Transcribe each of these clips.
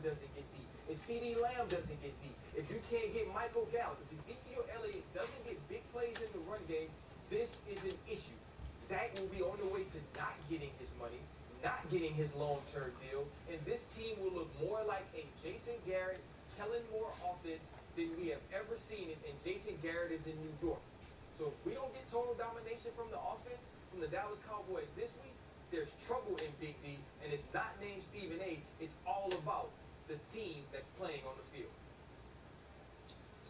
doesn't get deep, if CeeDee Lamb doesn't get deep, if you can't get Michael Gallup, if Ezekiel Elliott doesn't get big plays in the run game, this is an issue. Zach will be on the way to not getting his money, not getting his long-term deal, and this team will look more like a Jason Garrett, Kellen Moore offense than we have ever seen it, and Jason Garrett is in New York. So if we don't get total domination from the offense, from the Dallas Cowboys this week, there's trouble in Big D, and it's not named Stephen A. It's all about the team that's playing on the field.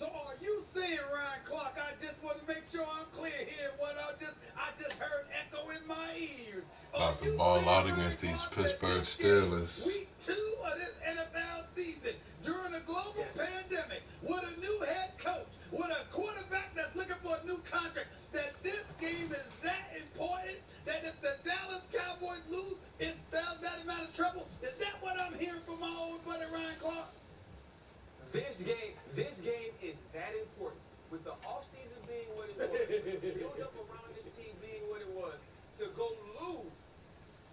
So are you saying, Ryan Clark, I just want to make sure I'm clear here, what I just heard echo in my ears. About to ball out against these Pittsburgh Steelers. Week 2 of this NFL season, during a global pandemic, with a new head coach, with a quarterback that's looking for a new contract, that this game is that important, that if the Dallas Cowboys lose, it spells that amount of trouble? Is that what I'm hearing from my old buddy Ryan Clark? This game is that important. With the offseason being what it was, with the build-up around this team being what it was, to go lose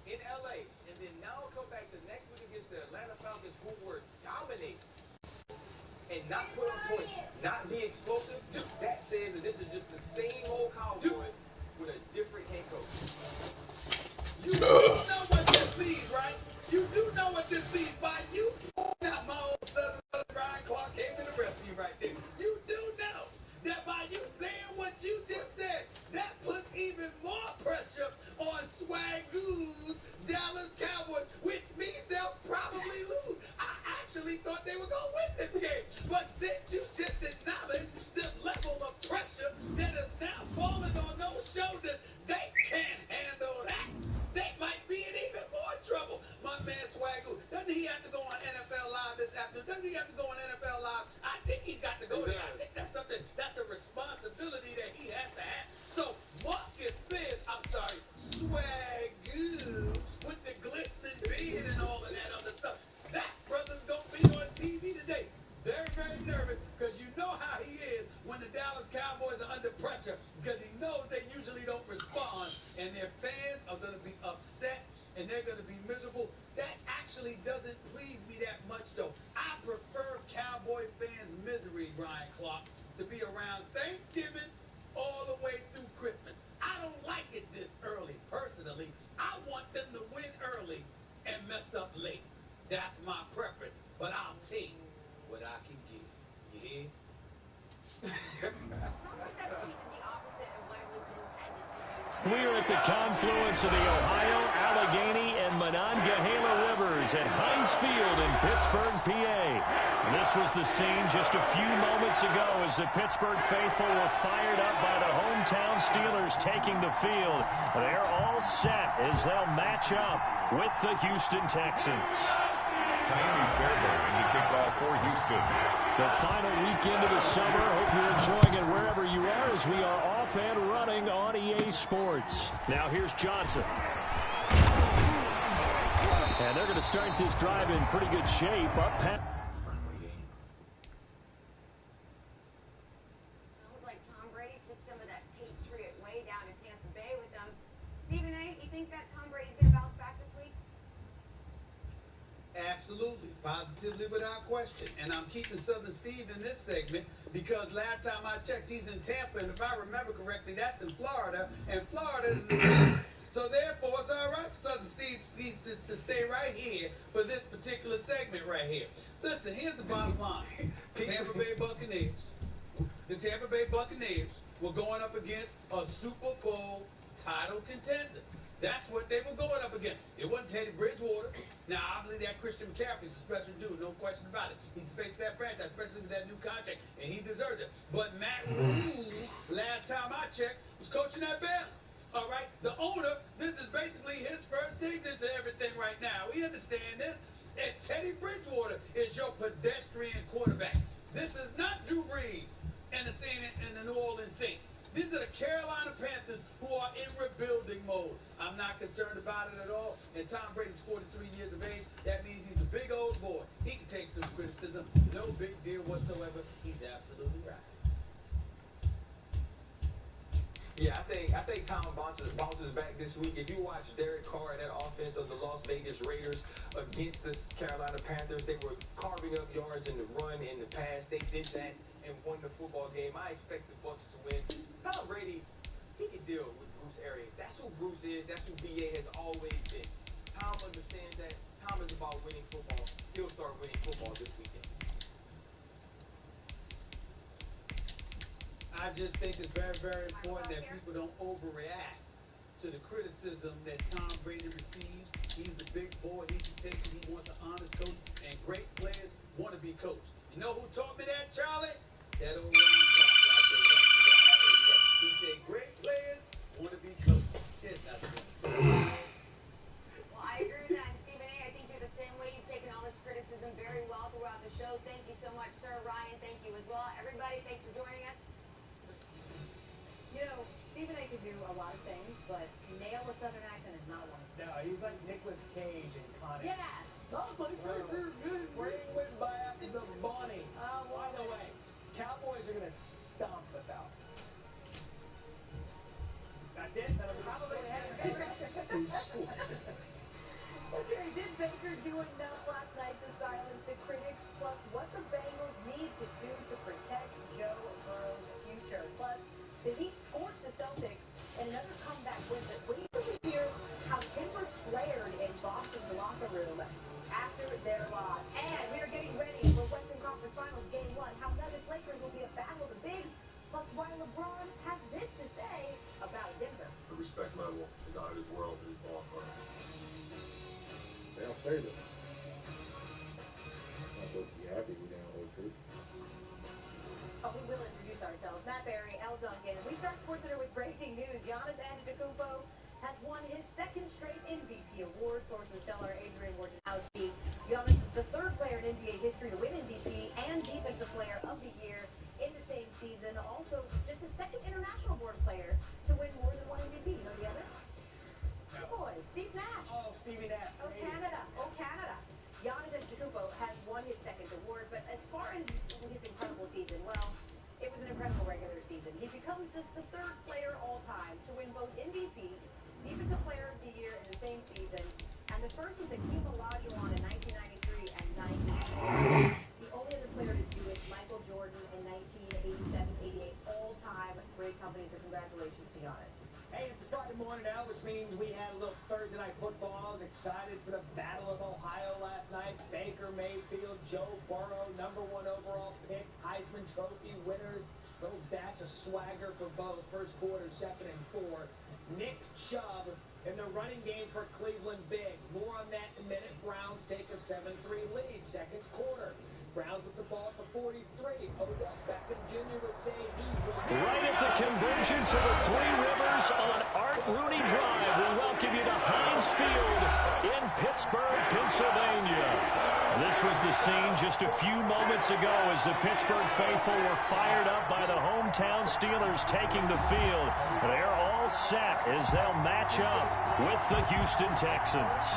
in LA, and then now come back the next week against the Atlanta Falcons, who were dominating, and not put up points, not be explosive, that says that this is just the same old Cowboys with a different head coach. You know what this means, right? You do know what this means. By you out my old son, Ryan Clark came to the rescue right there. You do know that by you saying what you just said, that puts even more pressure on Swagoo's Dallas Cowboys, which means they'll probably lose. I actually thought they were going to win this game. But since you just acknowledged the level of pressure that is now falling on those shoulders, they can't handle that. They might be in even more trouble. My man Swagoo, doesn't he have to go on NFL Live this afternoon? Doesn't he have to go on NFL Live? I think he's got to go there. I think that's something, that's a responsibility that he has to have. So Marcus Spears, I'm sorry, Swagoo, with the glistening beard and all of that other stuff, that brother's going to be on TV today. Very, very nervous, because you know how he is when the Dallas Cowboys are under pressure, because he knows they usually don't respond, and their fans are going to be upset, and they're going to be miserable. That actually doesn't please me that much, though. I prefer Cowboy fans' misery, Brian Clark, to be around Thanksgiving all the way through Christmas. I don't like it this early, personally. I want them to win early and mess up late. That's my preference, but I'll take what I can get. You hear? We are at the confluence of the Ohio, Allegheny, and Monongahela Rivers at Heinz Field in Pittsburgh, PA. This was the scene just a few moments ago as the Pittsburgh faithful were fired up by the hometown Steelers taking the field. They're all set as they'll match up with the Houston Texans. Miami Fairbairn in the kickoff for Houston. The final weekend of the summer. Hope you're enjoying it wherever you are as we are off and running on EA Sports. Now here's Johnson. And they're going to start this drive in pretty good shape. Up past. Sounds like Tom Brady took some of that Patriot way down to Tampa Bay with them. Stephen A., you think that Tom Brady's going to bounce back this week? Absolutely, positively, without question. And I'm keeping Southern Steve in this segment because last time I checked, he's in Tampa, and if I remember correctly, that's in Florida, and Florida is the so therefore, it's all right for Southern Steve to stay right here for this particular segment right here. Listen, here's the bottom line. Tampa Bay Buccaneers. The Tampa Bay Buccaneers were going up against a Super Bowl title contender. That's what they were going up against. It wasn't Teddy Bridgewater. Now, I believe that Christian McCaffrey's a special dude, no question about it. He fixed that franchise, especially with that new contract, and he deserves it. But Matt Rule, last time I checked, was coaching that band. All right? The owner, this is basically his first digs into everything right now. We understand this. And Teddy Bridgewater is your pedestrian quarterback. This is not Drew Brees and the New Orleans Saints. These are the Carolina Panthers who are in rebuilding mode. I'm not concerned about it at all. And Tom Brady's 43 years of age. That means he's a big old boy. He can take some criticism. No big deal whatsoever. He's absolutely right. Yeah, I think Tom bounces back this week. If you watch Derek Carr and that offense of the Las Las Vegas Raiders against the Carolina Panthers. They were carving up yards in the run, in the pass. They did that and won the football game. I expect the Bucs to win. Tom Brady, he can deal with Bruce Arians. That's who Bruce is. That's who BA has always been. Tom understands that. Tom is about winning football. He'll start winning football this weekend. I just think it's very, very important that people don't overreact to the criticism that Tom Brady receives. He's a big boy. He can take it. He wants an honest coach, and great players want to be coached. You know who taught me that, Charlie? That old Ron Clark out there. He said, great players want to be coached. There's nothing else. Well, I agree with that. And Stephen A., I think you're the same way. You've taken all this criticism very well throughout the show. Thank you so much, sir. Ryan, thank you as well. Everybody, thanks for joining us. You know, Stephen A. can do a lot of things, but nail a Southern accent is not one of them. No, he's like Nicolas Cage in Con Air. Yeah. Oh, my favorite ringling back the bunny. By the way, Cowboys are going to stomp the Falcons. That's it. That'll probably have Okay, did Baker do enough last night to silence the critics? Plus, what the Bengals need to do to protect Joe Burrow's future. Plus, the Heat scorched the Celtics in another comeback win. But wait till you hear how timbers flared in Boston's locker room after their loss. And we are getting ready for Western Conference Finals Game 1. How Nuggets Lakers will be a battle of the bigs. Plus, why LeBron has this to say about Denver. The respect level is out of this world for this ball club. They'll play them. I'm supposed to be happy with down 0-2. Oh, we will introduce ourselves. Matt Berry, El Duncan. We start SportsCenter with breaking news. Giannis Antetokounmpo has won his second straight MVP award. Sources tell our Adrian Wojnarowski. Giannis is the third player in NBA history to win MVP and Defensive Player of the Year in the same season. Also, just the second international board player to win more than one MVP. You know the other? Two boys. Steve Nash. Oh, Stevie Nash. Oh, Canada. Oh, Canada. Giannis Antetokounmpo has won his second award, but as far as his incredible season, well, it was an incredible regular season. He becomes just the third player all time to win both MVP, Defensive Player of the Year in the same season, and the first was Hakeem Olajuwon in 1993 and 1998. The only other player to do it, Michael Jordan in 1987-88, all-time great company, so congratulations to Giannis. Hey, it's a Friday morning now, which means we had a little Thursday night football. I was excited for the Battle of Ohio last night. Baker Mayfield, Joe Burrow, #1 overall picks, Heisman Trophy winners. Little dash of swagger for both. First quarter, 2nd and 4. Nick Chubb in the running game for Cleveland big. More on that in a minute. Browns take a 7-3 lead. Second quarter. Browns with the ball at the 43. Odell Beckham Jr. would say he will. Right at the convergence of the Three Rivers on Art Rooney Drive, we welcome you to Heinz Field in Pittsburgh, Pennsylvania. This was the scene just a few moments ago as the Pittsburgh faithful were fired up by the hometown Steelers taking the field. They're all set as they'll match up with the Houston Texans.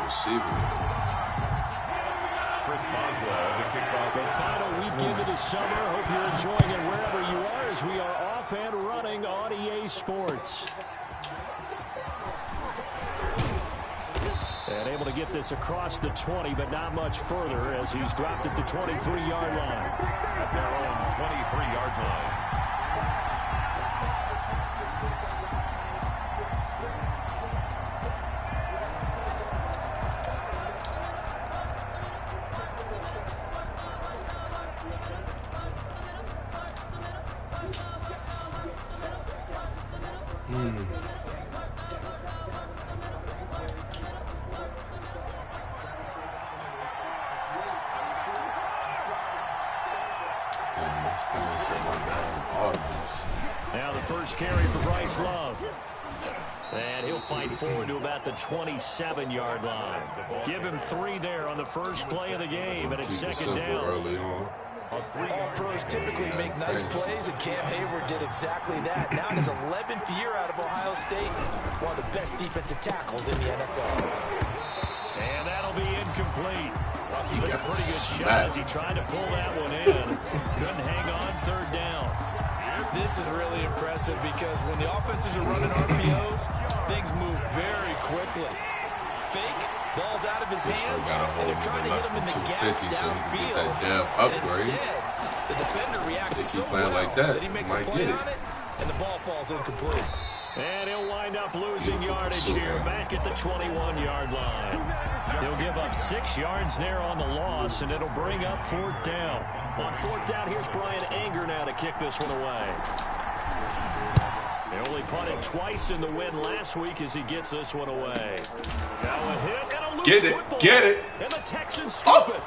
Receiving. Chris Boswell, the kickoff. The final weekend of the summer. Hope you're enjoying it wherever you are as we are off and running on EA Sports. And able to get this across the 20, but not much further as he's dropped at the 23-yard line. At their own 23-yard line. Now the first carry for Bryce Love. And he'll fight forward to about the 27-yard line. Give him 3 there on the first play of the game, and it's second down. Early on. All pros typically make nice plays, and Cam Hayward did exactly that. Now in his 11th year out of Ohio State, one of the best defensive tackles in the NFL. And that'll be incomplete. He took a pretty good shot as he tried to pull that one in. Couldn't hang on, third down. This is really impressive because when the offenses are running RPOs, things move very quickly. Fake, ball's out of his hands, and they're trying to hit him in the gaps downfield. That damn upgrade. Instead, the defender reacts so playing well like that he makes might a play get it. on it, and the ball falls incomplete. And he'll wind up losing yardage here back at the 21-yard line. He'll give up 6 yards there on the loss, and it'll bring up 4th down. On 4th down, here's Brian Anger now to kick this one away. He only punted twice in the win last week as he gets this one away. Now a hit and a loose football. Get it. And the Texans scoop it.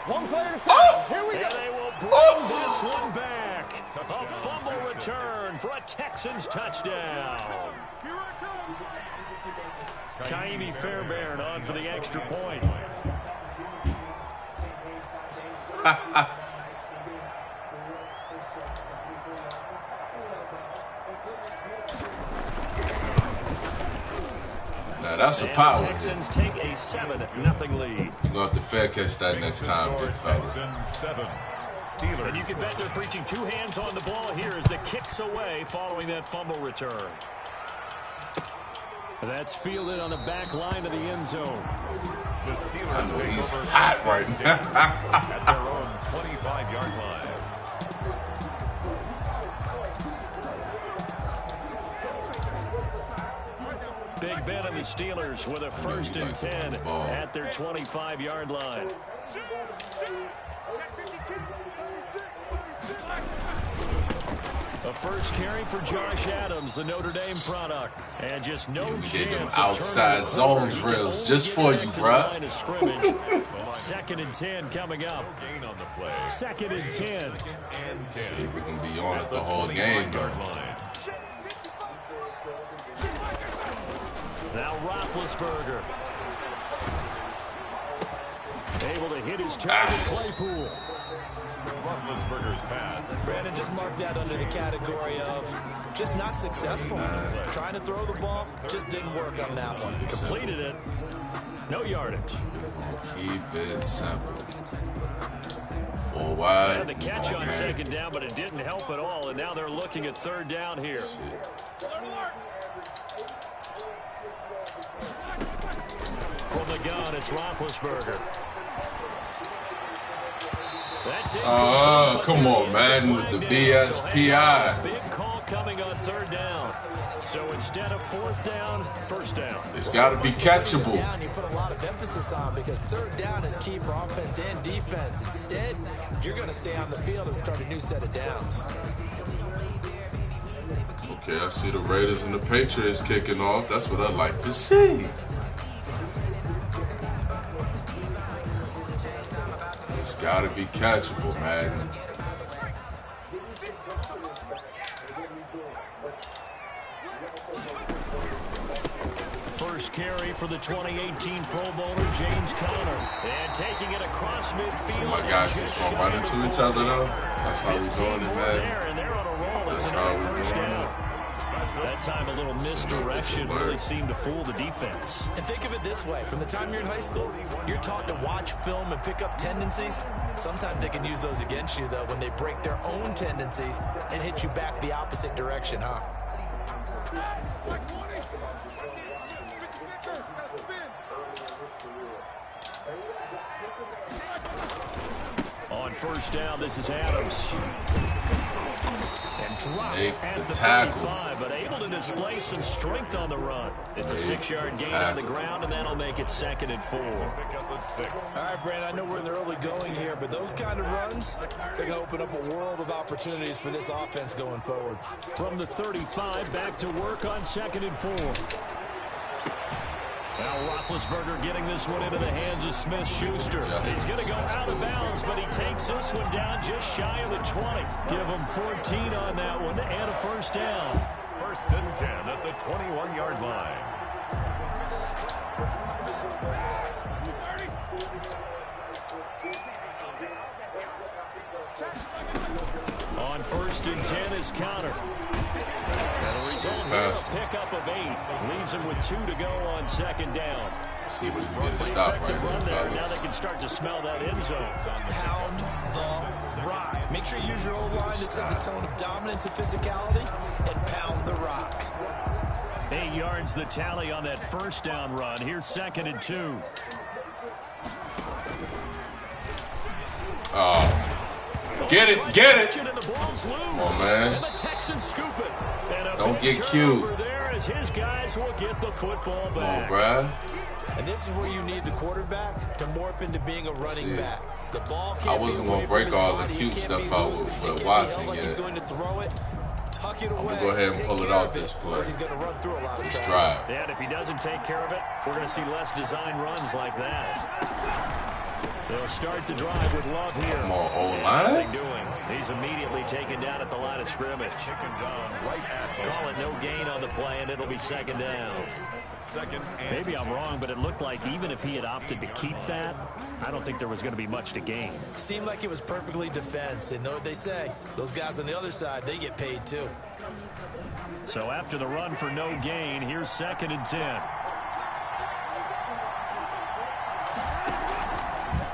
One play at a time. Here we go. And they will bring this one back. A fumble return for a Texans touchdown. Kaimi Fairbairn on for the extra point. Now that's a power hit. The Texans take a 7-0 lead. You're going to have to fair catch that next time, big fella. And you can bet they're preaching 2 hands on the ball here as the kick's away following that fumble return. That's fielded on the back line of the end zone. The Steelers take he's over hot right now. at their own 25-yard line. Big bet on the Steelers with a 1st and 10 at their 25-yard line. A first carry for Josh Adams, the Notre Dame product. And just no chance of outside zone drills just for you, bro. 2nd and 10 coming up. 2nd and 10. See if we can be on it the whole game, though. Now Roethlisberger. Able to hit his target, Claypool. Roethlisberger's pass. Brandon, just mark that under the category of just not successful. Trying to throw the ball, just didn't work on that one. Completed it. No yardage. Keep it simple. 4 wide. Had the catch on 2nd down, but it didn't help at all. And now they're looking at 3rd down here. From the gun, it's Roethlisberger. That's it. Oh, come on, man, with the BSPI. Big call coming on 3rd down. So instead of 4th down, 1st down. It's got to be catchable. You put a lot of emphasis on because 3rd down is key for offense and defense. Instead, you're going to stay on the field and start a new set of downs. Okay, I see the Raiders and the Patriots kicking off. That's what I like to see. It's got to be catchable, man. First carry for the 2018 Pro Bowler, James Conner. And taking it across midfield. So my guys just going to run into each other, though. That's how we're doing it, man. And they're on a roll. That's how we're doing it. That time a little misdirection really seemed to fool the defense. And think of it this way. From the time you're in high school, you're taught to watch film and pick up tendencies. Sometimes they can use those against you, though, when they break their own tendencies and hit you back the opposite direction, huh? On 1st down, this is Adams. And dropped at the 35, but able to display some strength on the run. It's a 6-yard gain on the ground, and that'll make it 2nd and 4. All right, Brandon, I know we're in the early going here, but those kind of runs, they're going to open up a world of opportunities for this offense going forward. From the 35, back to work on 2nd and 4. Now Roethlisberger getting this one into the hands of Smith-Schuster. He's going to go out of bounds, but he takes this one down just shy of the 20. Give him 14 on that one and a 1st down. 1st and 10 at the 21-yard line. On 1st and 10 is Conner. And the result here, a pickup of 8. Leaves him with 2 to go on 2nd down. See if we can get a stop right here, Now they fellas. can start to smell that end zone. Pound the rock. Make sure you use your O-line to set the tone of dominance and physicality, and pound the rock. 8 yards the tally on that first down run. Here's 2nd and 2. Oh, get it, get it! And the ball's loose. Come on, man. And the Texans scoop it. And Don't get cute. There as his guys will get the football Come back. on, bruh. And this is where you need the quarterback to morph into being a running back. The ball can't I wasn't going to break all the cute stuff out with Watson yet. He's going to throw it, tuck it away. I'm going to go ahead and pull it out this play. He's going to run through a lot of this traffic. drive. And if he doesn't take care of it, we're going to see less design runs like that. They'll start the drive with Love here. Come on, O-line. What are they doing? He's immediately taken down at the line of scrimmage. Call it no gain on the play, and it'll be 2nd down. Maybe I'm wrong, but it looked like even if he had opted to keep that, I don't think there was going to be much to gain. Seemed like it was perfectly defense, and know what they say. Those guys on the other side, they get paid too. So after the run for no gain, here's 2nd and 10.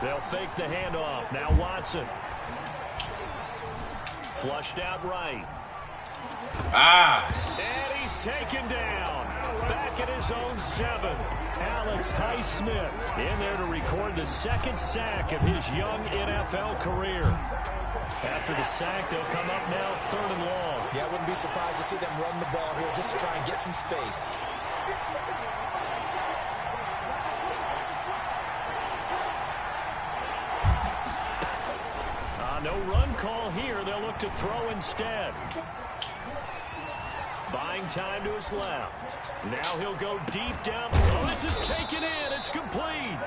They'll fake the handoff. Now Watson. Flushed out right. And he's taken down. Back at his own 7. Alex Highsmith in there to record the 2nd sack of his young NFL career. After the sack, they'll come up now 3rd and long. Yeah, I wouldn't be surprised to see them run the ball here just to try and get some space. No run call here. They'll look to throw instead. Buying time to his left. Now he'll go deep down. Oh, this is taken in. It's complete.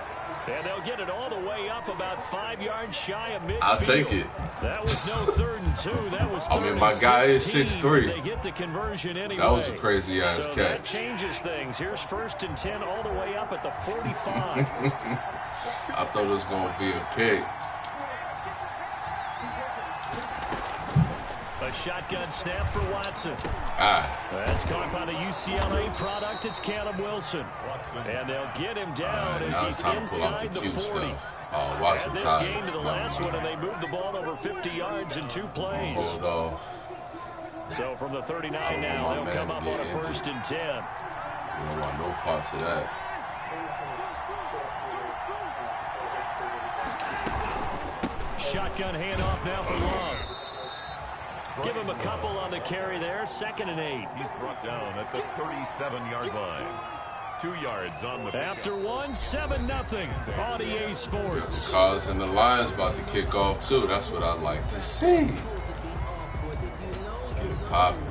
And they'll get it all the way up about 5 yards shy of midfield. I'll take it. That was no 3rd and 2. That was 3rd I mean, my guy is 6'3". They get the conversion anyway. That was a crazy-ass so catch. That changes things. Here's 1st and 10 all the way up at the 45. I thought it was going to be a pick. A shotgun snap for Watson. That's caught by the UCLA product. It's Caleb Wilson. And they'll get him down as he's inside the 40. Oh, Watson Add this tied. game to the last one, and they moved the ball over 50 yards in 2 plays. Hold off. So from the 39 now, they'll come up on a 1st and 10. You don't want no parts of that. Shotgun handoff now for Love. Give him a couple on the carry there. 2nd and 8. He's brought down at the 37-yard line. 2 yards on the After 1, 7-0 on EA Sports. Cars and the Lions about to kick off too. That's what I like to see. Let's get it popping.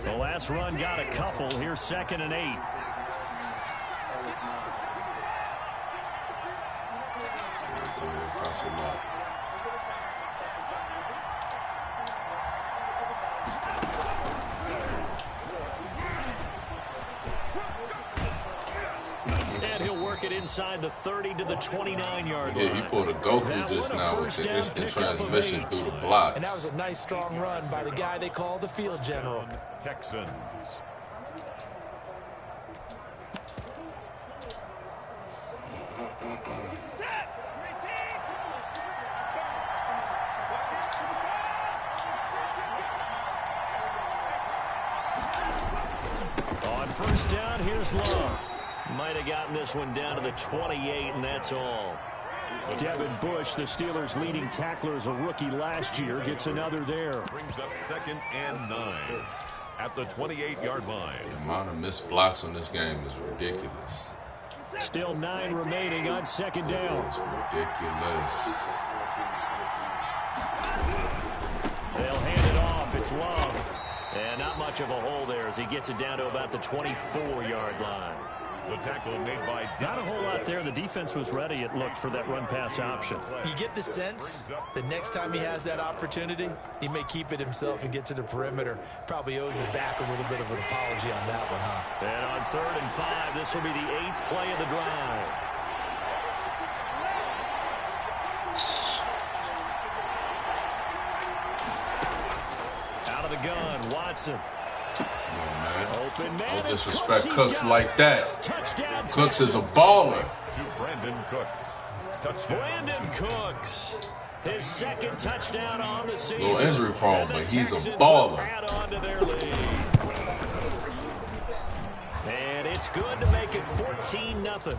The last run got a couple. Here's 2nd and 8. Cross him up. And he'll work it inside the 30 to the 29-yard line. Yeah, he pulled a Goku just now with the instant transmission through the blocks. And that was a nice, strong run by the guy they call the field general. Texans. On 1st down, here's Love. Might have gotten this one down to the 28, and that's all. Devin Bush, the Steelers' leading tackler as a rookie last year, gets another there. Brings up 2nd and 9 at the 28-yard line. The amount of missed blocks on this game is ridiculous. Still 9 remaining on 2nd down. It's ridiculous. They'll hand it off. It's Love. And not much of a hole there as he gets it down to about the 24-yard line. The tackle made by... Not a whole lot there. The defense was ready, it looked, for that run-pass option. You get the sense that next time he has that opportunity, he may keep it himself and get to the perimeter. Probably owes his back a little bit of an apology on that one, huh? And on 3rd and 5, this will be the 8th play of the drive. Watson. Come on, man. Open man. Don't disrespect Cooks like that. Touchdown. Cooks is a baller. To Brandon Cooks. Touchdown. Brandon Cooks. His second touchdown on the season. Little injury prone, but he's a baller. Add on to their lead. And it's good to make it 14-0.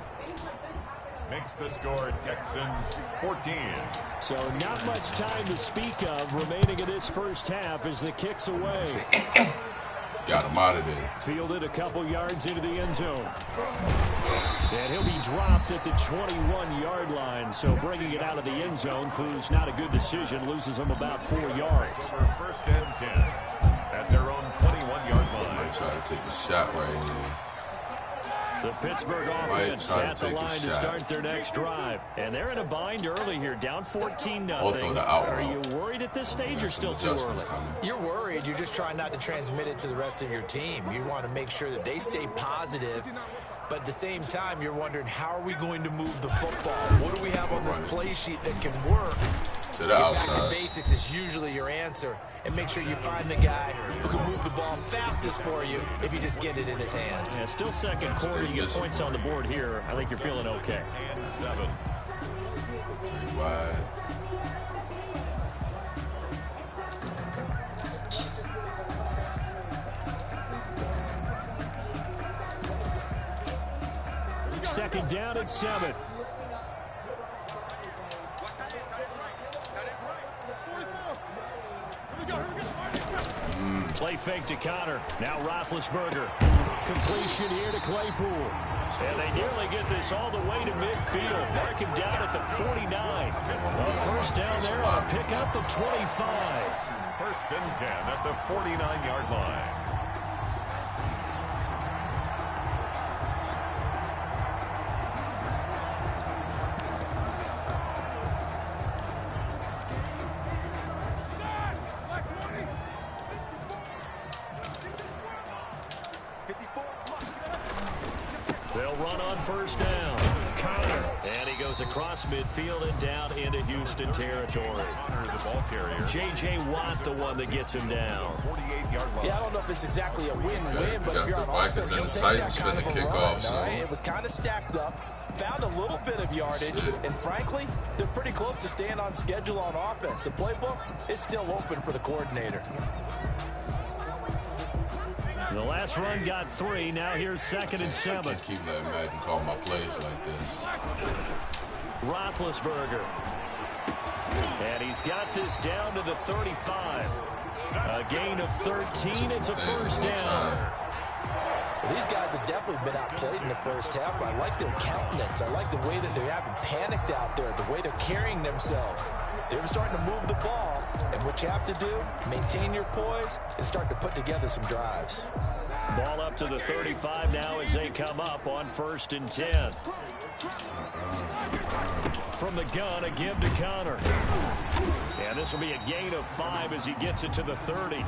Makes the score Texans 14. So not much time to speak of remaining in this first half as the kick's away. Got him out of there. Fielded a couple yards into the end zone. And he'll be dropped at the 21-yard line. So bringing it out of the end zone proves not a good decision. Loses him about 4 yards. First and 10 at their own 21-yard line. Might try to take a shot right here. The Pittsburgh offense at the line to start their next drive. And they're in a bind early here, down 14-0. Are you worried at this stage or still too early? You're worried. You're just trying not to transmit it to the rest of your team. You want to make sure that they stay positive. But at the same time, you're wondering, how are we going to move the football? What do we have on this play sheet that can work? To the outside. The basics is usually your answer. And make sure you find the guy who can move the ball fastest for you if you just get it in his hands. Yeah, still second quarter. You get points on the board here. I think you're feeling okay. And 7. Pretty wide. Second down at 7. Play fake to Connor. Now Roethlisberger. Completion here to Claypool. And they nearly get this all the way to midfield. Mark him down at the 49. A first down there on pick up the 25. First and 10 at the 49-yard line. They'll run on first down. Connor. And he goes across midfield and down into Houston territory. Connor, the ball carrier. J.J. Watt, the one that gets him down. 48-yard line. Yeah, I don't know if it's exactly a win-win, but if you're on offense, you'll take that kind of a run. Right? It was kind of stacked up. Found a little bit of yardage, and frankly, they're pretty close to staying on schedule on offense. The playbook is still open for the coordinator. The last run got 3. Now here's second and 7. I keep letting Madden call my plays like this. Roethlisberger. And he's got this down to the 35. A gain of 13. It's a first down. Well, these guys have definitely been outplayed in the first half. I like their countenance. I like the way that they haven't panicked out there, the way they're carrying themselves. They're starting to move the ball, and what you have to do, maintain your poise and start to put together some drives. Ball up to the 35 now as they come up on first and 10. From the gun, a give to Connor. And this will be a gain of 5 as he gets it to the 30.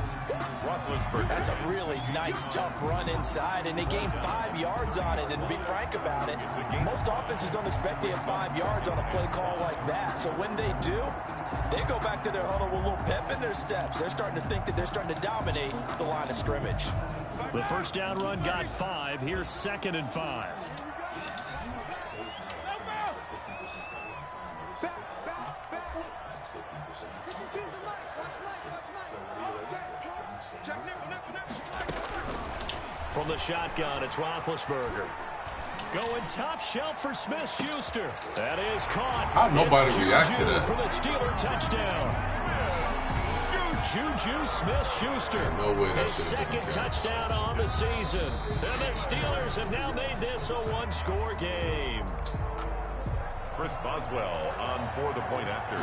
Roethlisberger. That's a really nice, tough run inside, and they gained 5 yards on it. And to be frank about it, most offenses don't expect to have 5 yards on a play call like that. So when they do, they go back to their huddle with a little pep in their steps. They're starting to think that they're starting to dominate the line of scrimmage. The first down run got 5. Here's second and 5. From the shotgun, it's Roethlisberger. Going top shelf for Smith-Schuster. That is caught. How nobody react to that? For the Steeler touchdown. Juju Smith-Schuster. No way his second touchdown on the season. And the Steelers have now made this a one-score game. Chris Boswell on for the point after.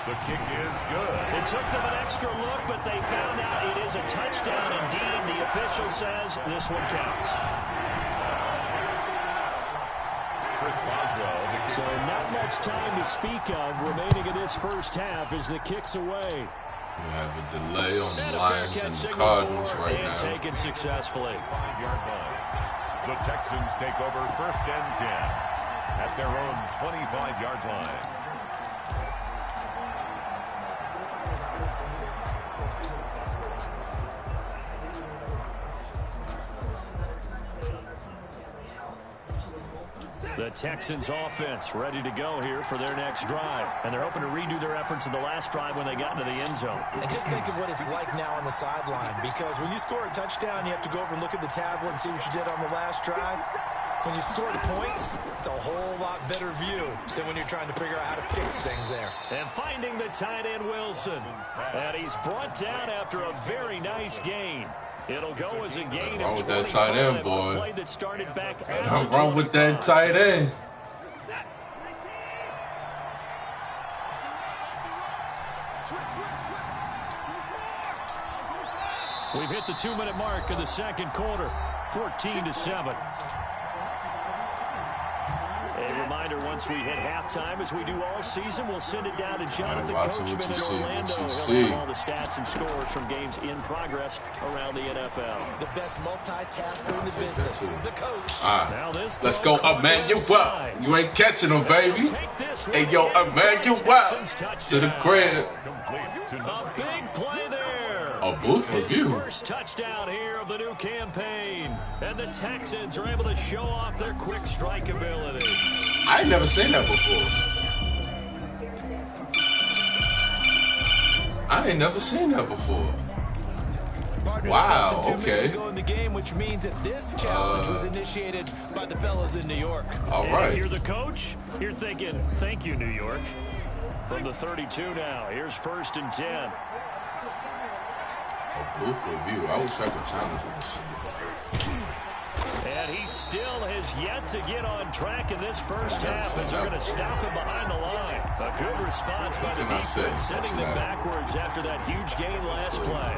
The kick is good. It took them an extra look, but they found out it is a touchdown indeed. The official says this one counts. Chris Boswell. So not much time to speak of remaining in this first half as the kick's away. We have a delay on the Lions and the Cardinals right now. Taken successfully. 5-yard line. The Texans take over first and 10 at their own 25-yard line. The Texans offense ready to go here for their next drive. And they're hoping to redo their efforts in the last drive when they got into the end zone. And just think of what it's like now on the sideline, because when you score a touchdown, you have to go over and look at the tablet and see what you did on the last drive. When you score the points, it's a whole lot better view than when you're trying to figure out how to fix things there. And finding the tight end Wilson. And he's brought down after a very nice gain. It'll go as a gain of 25. With that tight end, boy. Play that started back I'm wrong with that tight end. We've hit the 2-minute mark of the second quarter. 14-7. A reminder, once we hit halftime, as we do all season, we'll send it down to Jonathan Coachman in Orlando. He'll have all the stats and scores from games in progress around the NFL. The best multitasker in the business, the coach. All right, let's go up, man. You up. You ain't catching them, baby. Hey, yo, up, man. You up. To the crib. A big play there. A booth review. First touchdown here of the new campaign. And the Texans are able to show off their quick strike ability. I ain't never seen that before. Wow, okay. Ago in the game, which means that this challenge was initiated by the fellas in New York. All right. If you're the coach, you're thinking, thank you, New York. From the 32 now, here's 1st and 10. A booth review. I wish I could challenge this. And he still has yet to get on track in this first half as they're going to stop him behind the line. A good response by the defense, sending them backwards after that huge gain last play.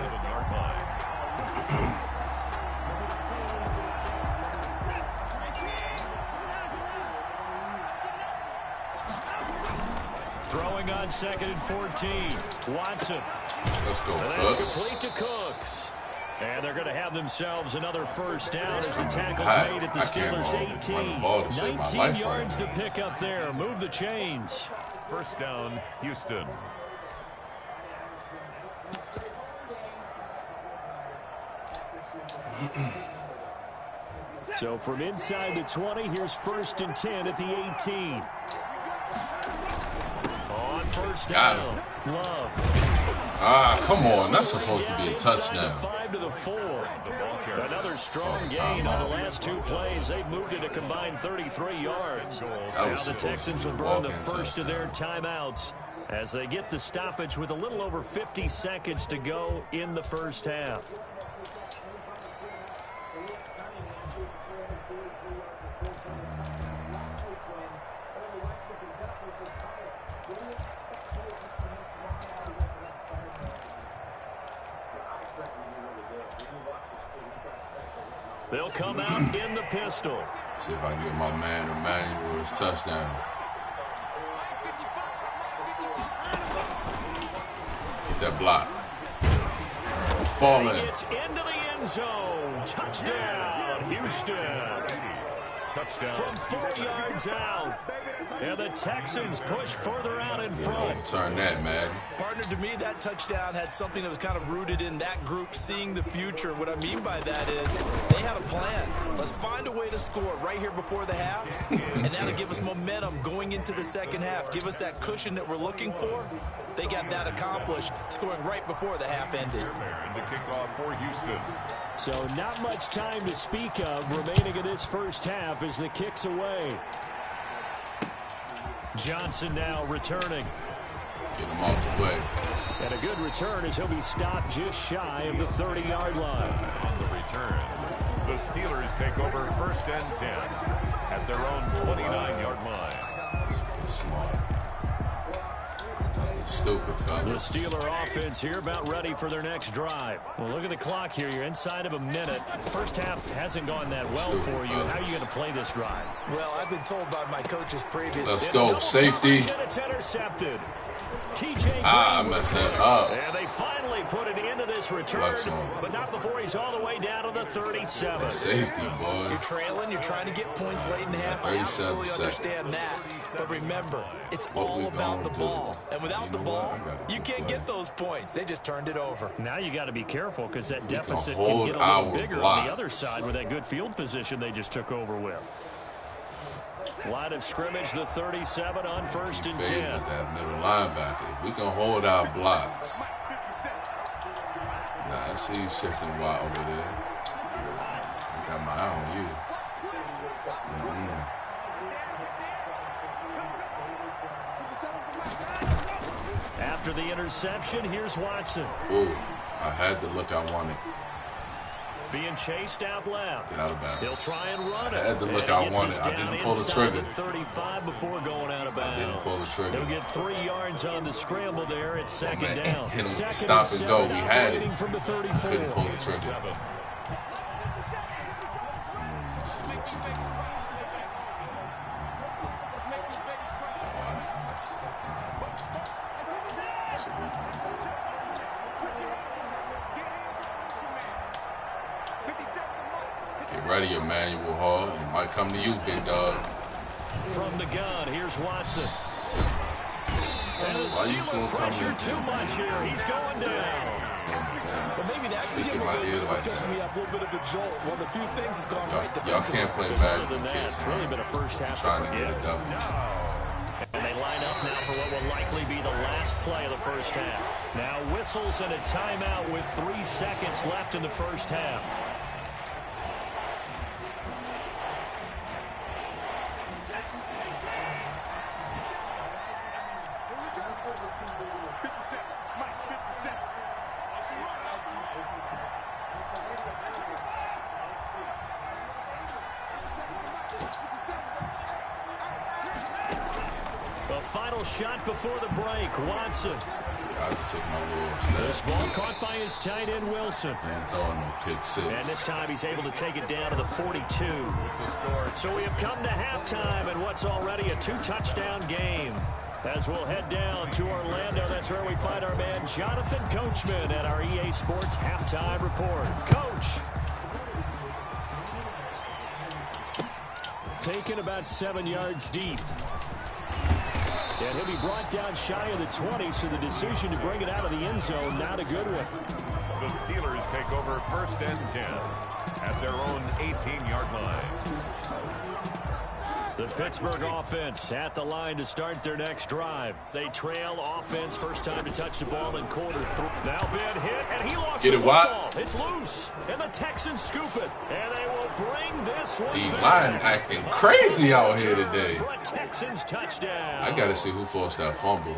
Throwing on 2nd and 14. Watson. Let's go, and that's complete to Cooks. And they're going to have themselves another first down as the tackle's made at the Steelers' 18. 19 yards to pick up there. Move the chains. First down, Houston. So from inside the 20, here's 1st and 10 at the 18. On first down, Love. Ah, come on. That's supposed to be a touchdown. 5 to the 4. Another strong gain on the last 2 plays. They've moved it a combined 33 yards. Now the Texans will burn the first of their timeouts as they get the stoppage with a little over 50 seconds to go in the first half. They'll come out in the pistol. See if I can get my man Emmanuel his touchdown. Get that block. Falling. It's into the end zone. Touchdown, Houston. Touchdown. From 4 yards out. And the Texans push further out in front. Turn that, man. Partner, to me, that touchdown had something that was kind of rooted in that group seeing the future. What I mean by that is they had a plan. Let's find a way to score right here before the half. And that'll give us momentum going into the second half. Give us that cushion that we're looking for. They got that accomplished, scoring right before the half ended. And the kickoff for Houston. So not much time to speak of remaining in this first half as the kick's away. Johnson now returning. Get him off the way. And a good return as he'll be stopped just shy of the 30-yard line. On the return, the Steelers take over 1st and 10 at their own 29-yard line. Smart. Stupid, fellas. The Steeler offense here about ready for their next drive. Well, look at the clock here. You're inside of a minute. First half hasn't gone that well for you. How are you going to play this drive? Well, I've been told by my coaches previous. Let's go. Safety. It's intercepted. I messed that up. And they finally put it into this return, but not before he's all the way down to the 37. Safety, boy. You're trailing. You're trying to get points late in the half. I absolutely understand that. But remember, it's all about the ball. And without the ball, you can't get those points. They just turned it over. Now you got to be careful because that deficit can get a little bigger on the other side with that good field position they just took over with. Line of scrimmage, the 37 on 1st and 10. With that middle linebacker. If we can hold our blocks. Nah, I see you shifting wide over there. I got my eye on you. After the interception, here's Watson. Ooh, I had the look I wanted. Being chased out left. Get out of bounds. He'll try and run it. I had the look I wanted. I didn't pull the trigger. 35 before going out of bounds. I didn't pull the trigger. They'll get 3 yards on the scramble there. It's second down. Hit him, Second stop and go. We had it. From the 34. Couldn't pull the trigger. Let's see what you do. That's what we're going to do. Get ready, Emmanuel Hall. It might come to you, big dog. From the gun, here's Watson. And the Why you Steelers pressure too much here. He's going down. But maybe that could give him a little bit of a jolt. One of the few things that's gone right defensively. Y'all can't play bad. Other than that, it's really been a first half trying to get it done. And they line up now for what will likely be the last play of the first half. Now whistles and a timeout with 3 seconds left in the first half. Shot before the break. Watson. I'll just take my little snap. This ball caught by his tight end, Wilson. And throwing no pick six. And this time he's able to take it down to the 42. So we have come to halftime and what's already a 2-touchdown game. As we'll head down to Orlando, that's where we find our man Jonathan Coachman at our EA Sports Halftime Report. Coach. Taken about 7 yards deep. And he'll be brought down shy of the 20, so the decision to bring it out of the end zone, not a good one. The Steelers take over 1st and 10 at their own 18-yard line. The Pittsburgh offense at the line to start their next drive. They trail offense, first time to touch the ball in quarter 3. Now Ben hit, and he lost the football. It's loose, and the Texans scoop it. And they will bring this one the back. line acting crazy out here today. For a Texans touchdown. I got to see who forced that fumble.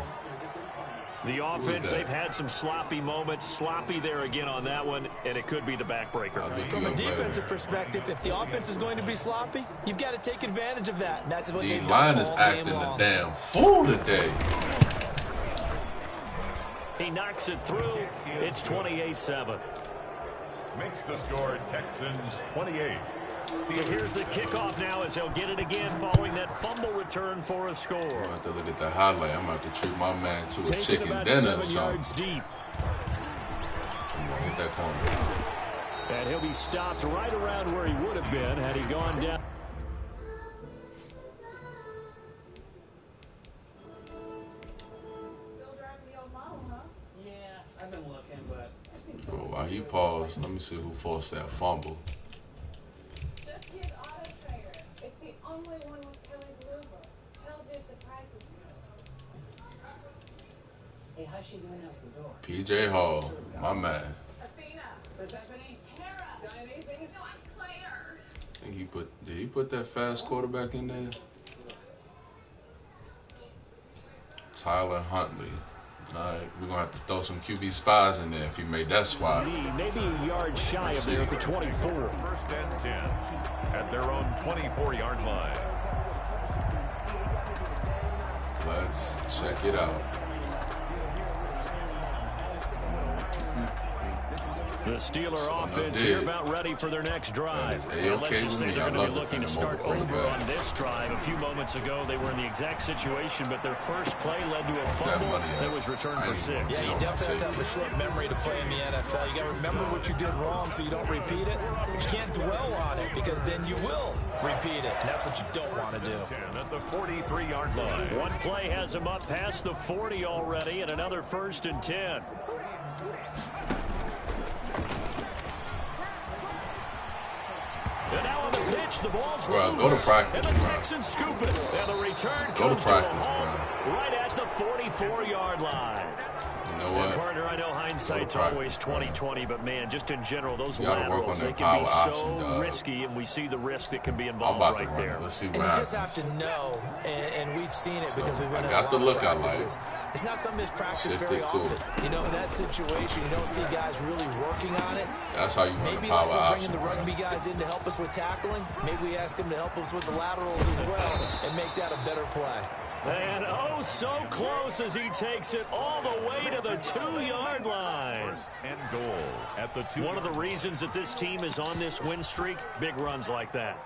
The offense, they've had some sloppy moments. Sloppy there again on that one, and it could be the backbreaker. From a defensive perspective, if the offense is going to be sloppy, you've got to take advantage of that. And that's what the line is acting a damn fool today. He knocks it through. It's 28-7. Makes the score Texans 28. So here's the kickoff now as he'll get it again following that fumble return for a score. I have to look at the highlight. I'm going to have to treat my man to a chicken dinner or something. 7 yards deep. Hit that corner. And he'll be stopped right around where he would have been had he gone down. Still driving the old model, huh? Yeah, I've been looking, but So while he paused, let me see who forced that fumble. Just use Auto Trader. It's the only one with Kelly Blue Book. Tells you if the price is good. hey, how's she doing out the door? PJ Hall, my man. Athena. Persephone? Hera. Dionysus? No, I'm Claire. I think did he put that fast quarterback in there? Tyler Huntley. All right, we're going to have to throw some QB spies in there if he made that spot. Maybe a yard shy of there at the 24. 1st and 10 at their own 24-yard line. Let's check it out. The Steeler offense here about ready for their next drive. And let's just say they're going to be looking to start over on this drive. A few moments ago, they were in the exact situation, but their first play led to a fumble that was returned for 6. Yeah, you definitely have to have a short memory to play in the NFL. You got to remember what you did wrong so you don't repeat it, but you can't dwell on it because then you will repeat it, and that's what you don't want to do. At the 43-yard line. One play has him up past the 40 already, and another 1st and 10. And now on the pitch, pitch. The ball's Bro, loose. go to practice, And the bro. Texans scoop it. And the return Go to comes practice, to a home right at the 44-yard line. You know what? And partner, I know hindsight's always 20/20, but man, just in general, those on laterals, they that can be power so option, risky, and we see the risk that can be I'm involved about to right run there. it. Let's see And what you happens. just have to know, and we've seen it because we've been I in got a the lot look of I like. practices. It's not something that's practiced Shifted very cool. often. You know, in that situation, you don't see guys really working on it. That's how you run Maybe the power like we're option. bringing the rugby guys in to help us with tackling. Maybe we ask them to help us with the laterals as well and make that a better play. And oh, so close as he takes it all the way to the 2-yard line. First and goal at the 2. One of the reasons that this team is on this win streak, big runs like that.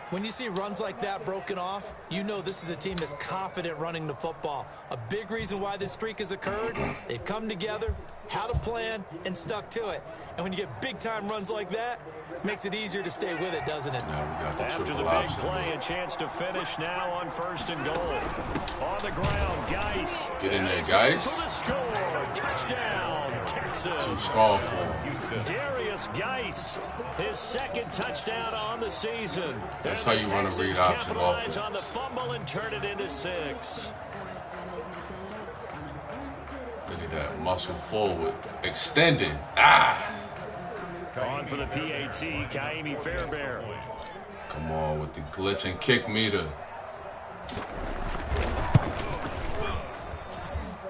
When you see runs like that broken off, you know this is a team that's confident running the football. A big reason why this streak has occurred, they've come together, had a plan, and stuck to it. And when you get big-time runs like that, it makes it easier to stay with it, doesn't it? Now we got the After the triple big option. play, a chance to finish now on 1st and goal. On the ground, Geis. Get in there, Geis Geis. for the score. Touchdown, Texans. Too strong for him. Darius Geis, his 2nd touchdown on the season. That's And how the you run a Texans read option capitalize offense. on the fumble and turn it into 6. Look at that muscle forward, extending. Ah! On for the PAT, Kaimi Fairbairn. Come on with the glitch and kick meter.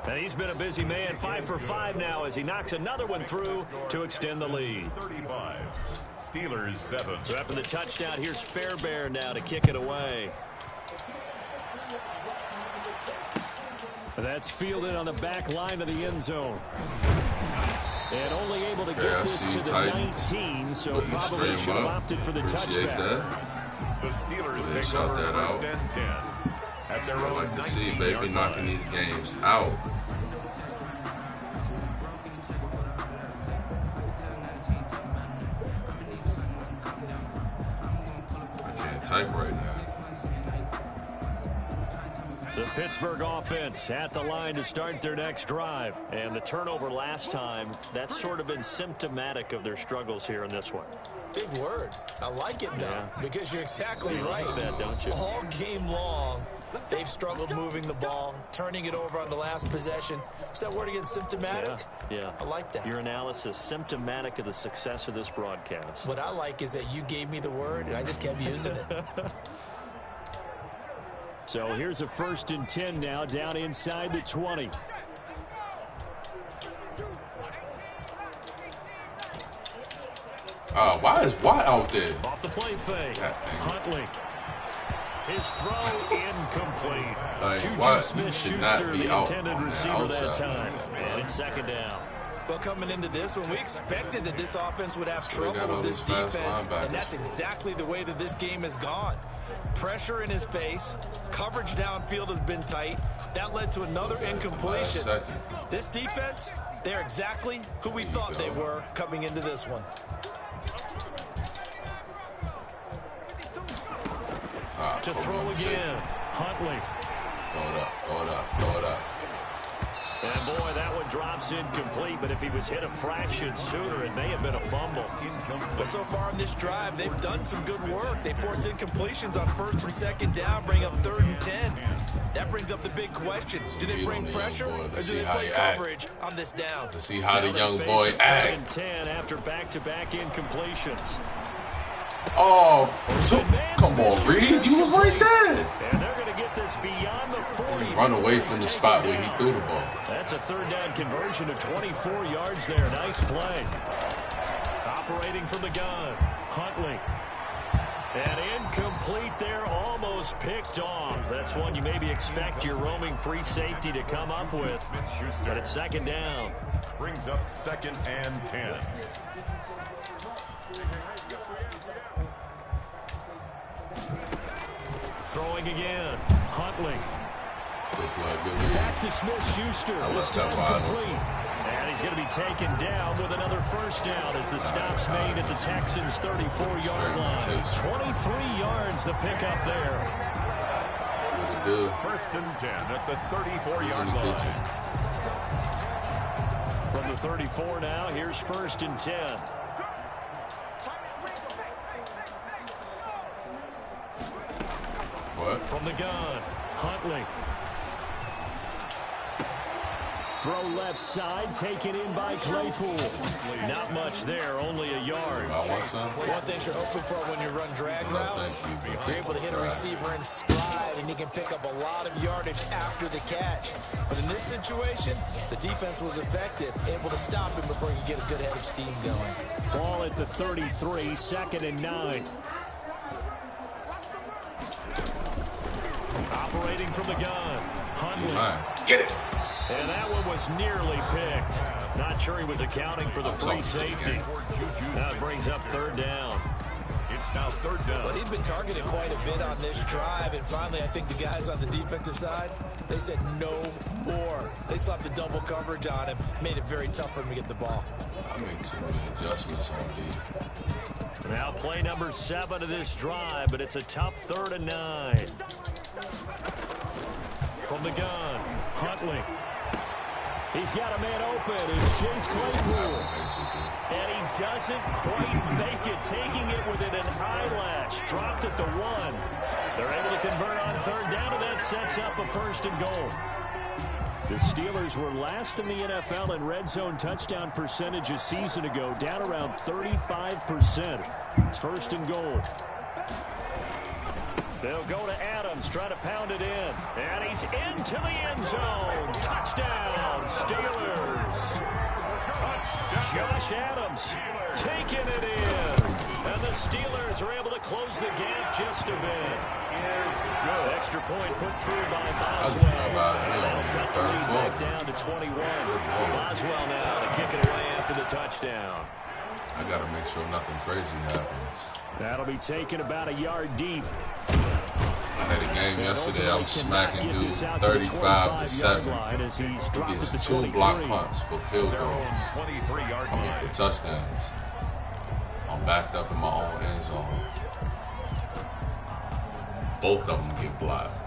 And he's been a busy man, 5 for 5 now as he knocks another one through to extend the lead. 35. Steelers 7. So after the touchdown, here's Fairbairn now to kick it away. That's fielded on the back line of the end zone. And only able to get this to the 19, so probably should have opted for the touchback. The Steelers They take shot over that 1st out. and 10 at their I own like to see 19-yard baby line. knocking these games out. I can't type right now. The Pittsburgh offense at the line to start their next drive. And the turnover last time, that's sort of been symptomatic of their struggles here in this one. Big word. I like it, though, because you're exactly right. That, don't you? All game long, they've struggled moving the ball, turning it over on the last possession. Is that word again, symptomatic? Yeah. I like that. Your analysis, symptomatic of the success of this broadcast. What I like is that you gave me the word, and I just kept using it. So here's a 1st and 10 now, down inside the 20. Why is Watt out there? Off the play fake. God dang it. Huntley. His throw incomplete. Like, Juju Watt Smith-Schuster, should not be the out intended on the receiver that outside. time. And it's 2nd down. Well, coming into this one, we expected that this offense would have So they got trouble all with this these fast defense, linebackers. and that's exactly the way that this game has gone. Pressure in his face, coverage downfield has been tight. That led to another incompletion. Second. This defense, they're exactly who we thought they were coming into this one. To throw again. Huntley. Throw it up, throw it up, throw it up. And boy, that one drops incomplete, but if he was hit a fraction sooner, it may have been a fumble. Well, so far in this drive, they've done some good work. They force incompletions on 1st and 2nd down, bring up 3rd and 10. That brings up the big question. Do they bring pressure, or do they play coverage on this down? To see how the young They boy face a 3rd and act. 10 after back-to-back incompletions. Oh, come on, Reed. You was right there. And they're going to get this beyond the 40. Run away from the spot where he threw the ball. That's a 3rd down conversion of 24 yards there. Nice play. Operating from the gun. Huntley. And incomplete there, almost picked off. That's one you maybe expect your roaming free safety to come up with. But it's 2nd down. Brings up 2nd and 10. Throwing again. Huntley. Good play, good read. Back to Smith-Schuster. I This love time that wide. complete. And he's going to be taken down with another 1st down as the stop's made at the Texans' 34-yard line. 23 yards the pickup there. Good. 1st and 10 at the 34-yard He's in the line. kitchen. From the 34 now, here's 1st and 10. What? From the gun, Huntley. Throw left side, taken in by Claypool. Not much there, only a yard. I want some. One thing you're hoping for when you run drag routes, you're able to hit a receiver in stride, and he can pick up a lot of yardage after the catch. But in this situation, the defense was effective, able to stop him before he could get a good head of steam going. Ball at the 33, 2nd and 9. Operating from the gun, Huntley. Get it. And that one was nearly picked. Not sure he was accounting for the free safety. Now it brings up 3rd down. It's now 3rd down. Well, he'd been targeted quite a bit on this drive, and finally I think the guys on the defensive side, they said no more. They slapped the double coverage on him, made it very tough for him to get the ball. I make too many adjustments on D. Now play number 7 of this drive, but it's a tough 3rd and 9. From the gun, Huntley. He's got a man open. It's Chase Claypool. And he doesn't quite make it, taking it within an eyelash. Dropped at the 1. They're able to convert on 3rd down, and that sets up a 1st and goal. The Steelers were last in the NFL in red zone touchdown percentage a season ago, down around 35%. It's 1st and goal. They'll go to Adams, try to pound it in. And he's into the end zone. Touchdown, Steelers. Josh Adams taking it in. And the Steelers are able to close the gap just a bit. Extra point put through by Boswell. And that'll cut the lead back down to 21. Boswell now to kick it away after the touchdown. I got to make sure nothing crazy happens. That'll be taken about a yard deep. I had a game yesterday. I was smacking dude 35-7. He gets 2 block punts for field goals. I mean, for touchdowns. I'm backed up in my own end zone. Both of them get blocked.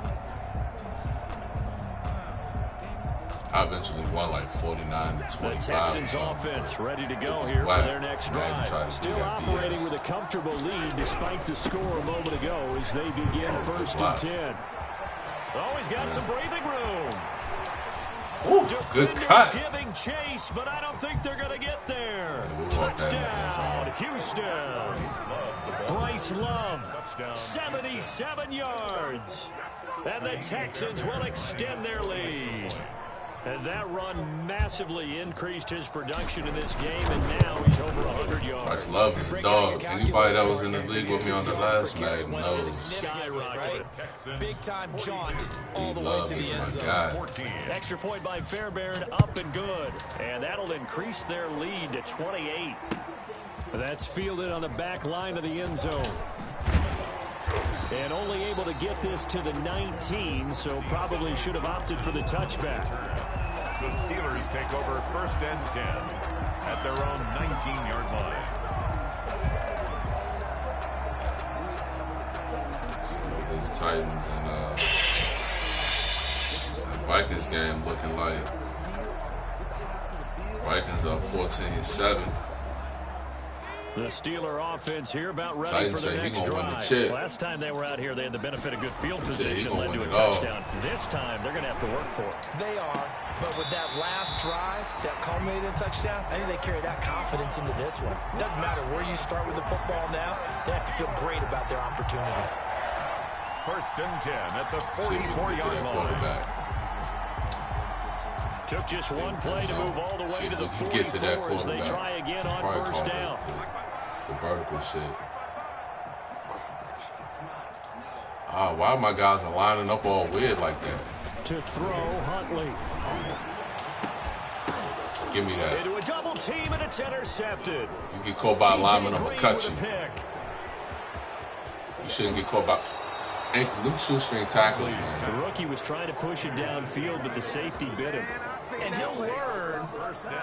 I eventually won like 49-25. The Texans offense ready to go here for their next drive. Still operating with a comfortable lead despite the score a moment ago as they begin 1st and 10. Oh, he's got some breathing room. Ooh, good cut. Giving chase, but I don't think they're going to get there. Touchdown, Houston. Bryce Love, 77 yards. And the Texans will extend their lead. And that run massively increased his production in this game, and now he's over 100 yards. Bryce Love is a dog. Anybody that was in the league with me on the last night knows. Skyrocketed. Big-time jaunt all the way to the end zone. Extra point by Fairbairn, up and good. And that'll increase their lead to 28. That's fielded on the back line of the end zone. And only able to get this to the 19, so probably should have opted for the touchback. The Steelers take over 1st and 10 at their own 19-yard line. So these Titans and Vikings game looking like Vikings up 14-7. The Steeler offense here about ready for the next drive. Last time they were out here, they had the benefit of good field position, led to a touchdown. This time, they're going to have to work for it. They are, but with that last drive that culminated in a touchdown, I think they carry that confidence into this one. It doesn't matter where you start with the football now. They have to feel great about their opportunity. 1st and 10 at the 44-yard line. Took just one play to move all the way to the 44 as they try again on 1st down. The vertical shit. Why my guys are lining up all weird like that? To throw, Huntley. Give me that. Into a double team, and it's intercepted. You get caught by a lineman, I'm going to cut you. You shouldn't get caught by them shoestring tackles, man. The rookie was trying to push it downfield, but the safety bit him. And he'll learn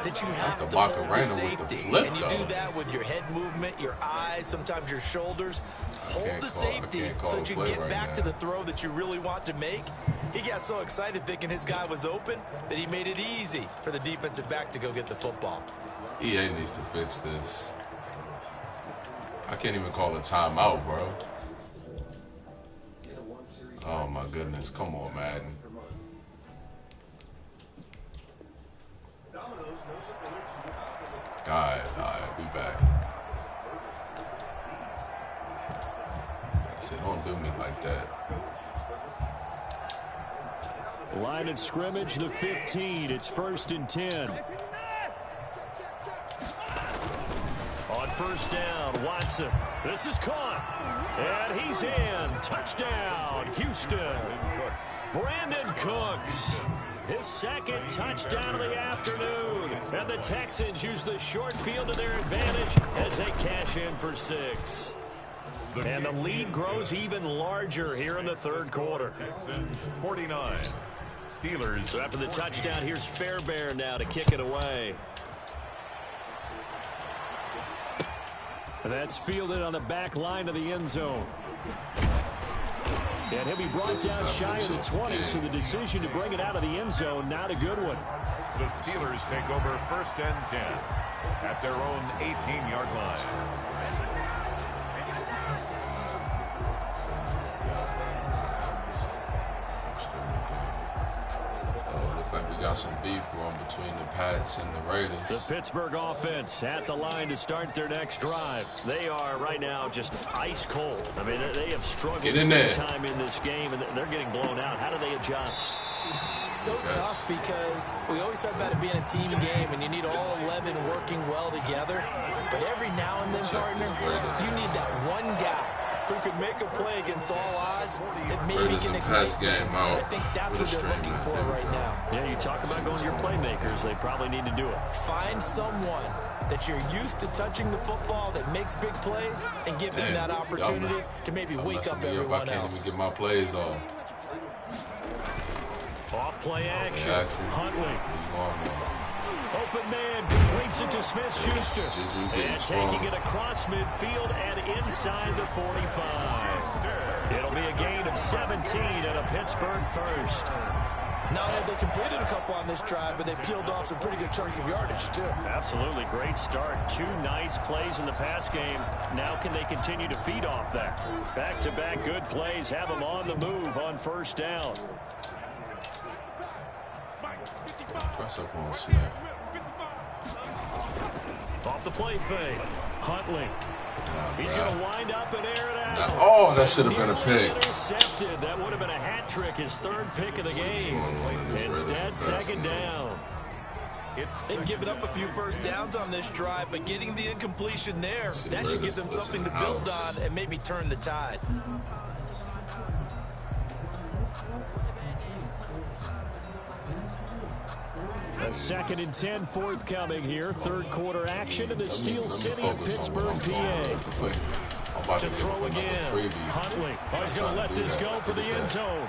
that you have to hold the safety. And you do that with your head movement, your eyes, sometimes your shoulders. Hold the safety so that you can get back to the throw that you really want to make. He got so excited thinking his guy was open that he made it easy for the defensive back to go get the football. EA needs to fix this. I can't even call a timeout, bro. goodness. Come on, Madden. Alright, we back. That's it. Don't do me like that. Line of scrimmage, the 15. It's 1st and 10. On 1st down, Watson. This is caught. And he's in. Touchdown, Houston. Brandon Cooks. His 2nd touchdown of the afternoon. And the Texans use the short field to their advantage as they cash in for 6. And the lead grows even larger here in the 3rd quarter. Texans 49. Steelers. So after the touchdown, here's Fairbairn now to kick it away. And that's fielded on the back line of the end zone. And he'll be brought down shy of the 20, so the decision to bring it out of the end zone, not a good one. The Steelers take over 1st and 10 at their own 18-yard line. Looks like we got some beef going between the Pats and the Raiders. The Pittsburgh offense at the line to start their next drive. They are right now just ice cold. I mean, they have struggled big time in this game, and they're getting blown out. How do they adjust? So tough because we always talk about it being a team game, and you need all 11 working well together. But every now and then, partner, you need that one guy who could make a play against all odds that maybe can ignite things. I think that's what they're looking for right now. Yeah, you talk about going to your playmakers. They probably need to do it. Find someone that you're used to touching the football that makes big plays and give them that opportunity to maybe wake up everyone else. I can't even get my plays off. Off play action. Huntley. Open man completes it to Smith-Schuster. And taking it across midfield and inside the 45. It'll be a gain of 17 and a Pittsburgh first. Not only have they completed a couple on this drive, but they peeled off some pretty good chunks of yardage, too. Absolutely. Great start. 2 nice plays in the pass game. Now can they continue to feed off that? Back-to-back good plays have them on the move on 1st down. Press up on Smith. Off the play fake. Huntley. He's going to wind up and air it out. Oh, that should have been a pick. Intercepted. That would have been a hat trick, his 3rd pick of the game. Instead, 2nd down. They've given up a few first downs on this drive, but getting the incompletion there, that should give them something to build on and maybe turn the tide. A 2nd and 10 forthcoming here. 3rd quarter action in the Steel City of Pittsburgh, PA. To throw again. Huntley. Oh, he's going to let this go for the end zone.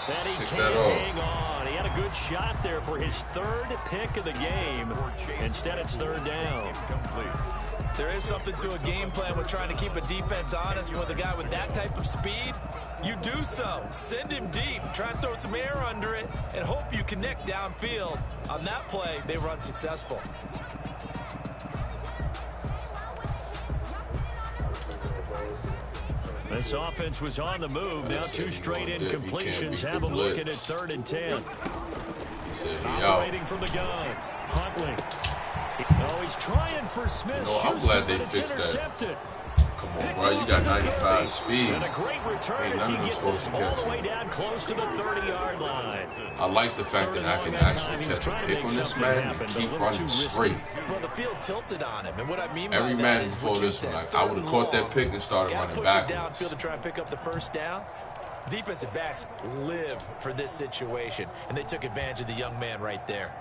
And he can't hang on. He had a good shot there for his 3rd pick of the game. Instead, it's 3rd down. There is something to a game plan with trying to keep a defense honest with a guy with that type of speed. You do so. Send him deep. Try and throw some air under it and hope you connect downfield. On that play, they run successful. This offense was on the move. Now 2 straight incompletions have them looking at 3rd and 10. Operating from the gun. Huntley. Oh, he's trying for Smith-Schuster, I'm glad they but it's fixed intercepted. that. Come on, bro. You got 95 speed. And a great return as he gets this all the way down close to the 30-yard line. I like the fact that I can actually catch a pick on this man and keep running straight. Well, the field tilted on him, and what I mean by every that man is before this one, like, I would have caught that pick and started running backwards. Downfield to try and pick up the 1st down. Defensive backs live for this situation, and they took advantage of the young man right there.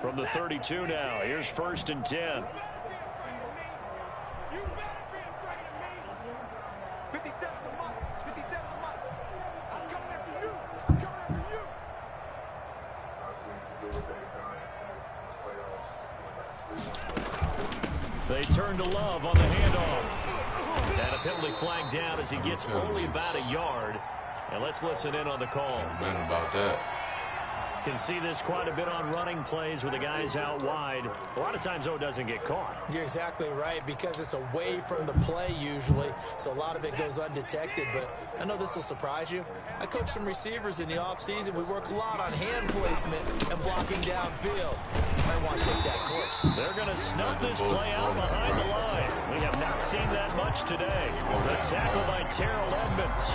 From the 32 now, here's 1st and 10. They turn to Love on the handoff. And a penalty flag down as he gets only about a yard. And let's listen in on the call. Man about that. Can see this quite a bit on running plays with the guys out wide. A lot of times, though, it doesn't get caught. You're exactly right, because it's away from the play usually, so a lot of it goes undetected. But I know this will surprise you. I coach some receivers in the offseason. We work a lot on hand placement and blocking downfield. I want to take that course. They're going to snuff this play out behind the line. We have not seen that much today. The tackle by Terrell Edmonds.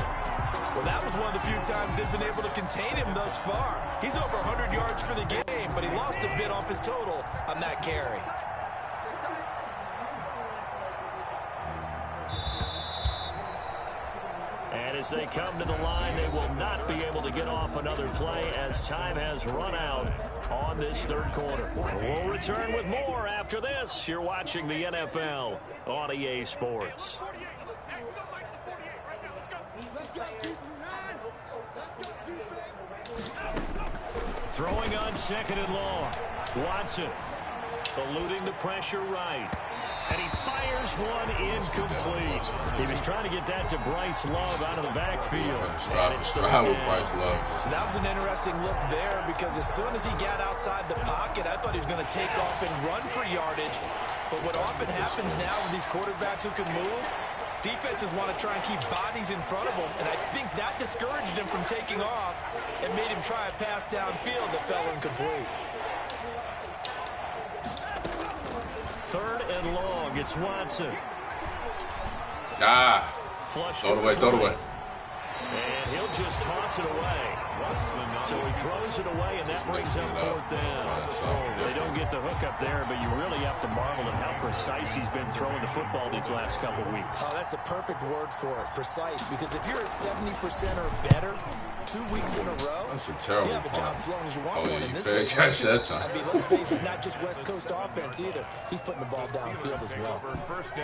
Well, that was one of the few times they've been able to contain him thus far. He's over 100 yards for the game, but he lost a bit off his total on that carry. And as they come to the line, they will not be able to get off another play as time has run out on this third quarter. We'll return with more after this. You're watching the NFL on EA Sports. Throwing on 2nd and long. Watson eluding the pressure right. And he fires one incomplete. He was trying to get that to Bryce Love out of the backfield. Strive with Bryce Love. That was an interesting look there, because as soon as he got outside the pocket, I thought he was going to take off and run for yardage. But what often happens now with these quarterbacks who can move, defenses want to try and keep bodies in front of them, and I think that discouraged him from taking off and made him try a pass downfield that fell incomplete. 3rd and long. It's Watson. Throw it away. And he'll just toss it away. So he throws it away, and that brings up 4th down. They don't get the hook up there, but you really have to marvel at how precise he's been throwing the football these last couple weeks. Oh, that's the perfect word for it, precise, because if you're at 70% or better 2 weeks in a row, that's a terrible you have a job as long as you want one in this league. Catch that time. I mean, let's face it, it's not just West Coast offense either. He's putting the ball downfield as well.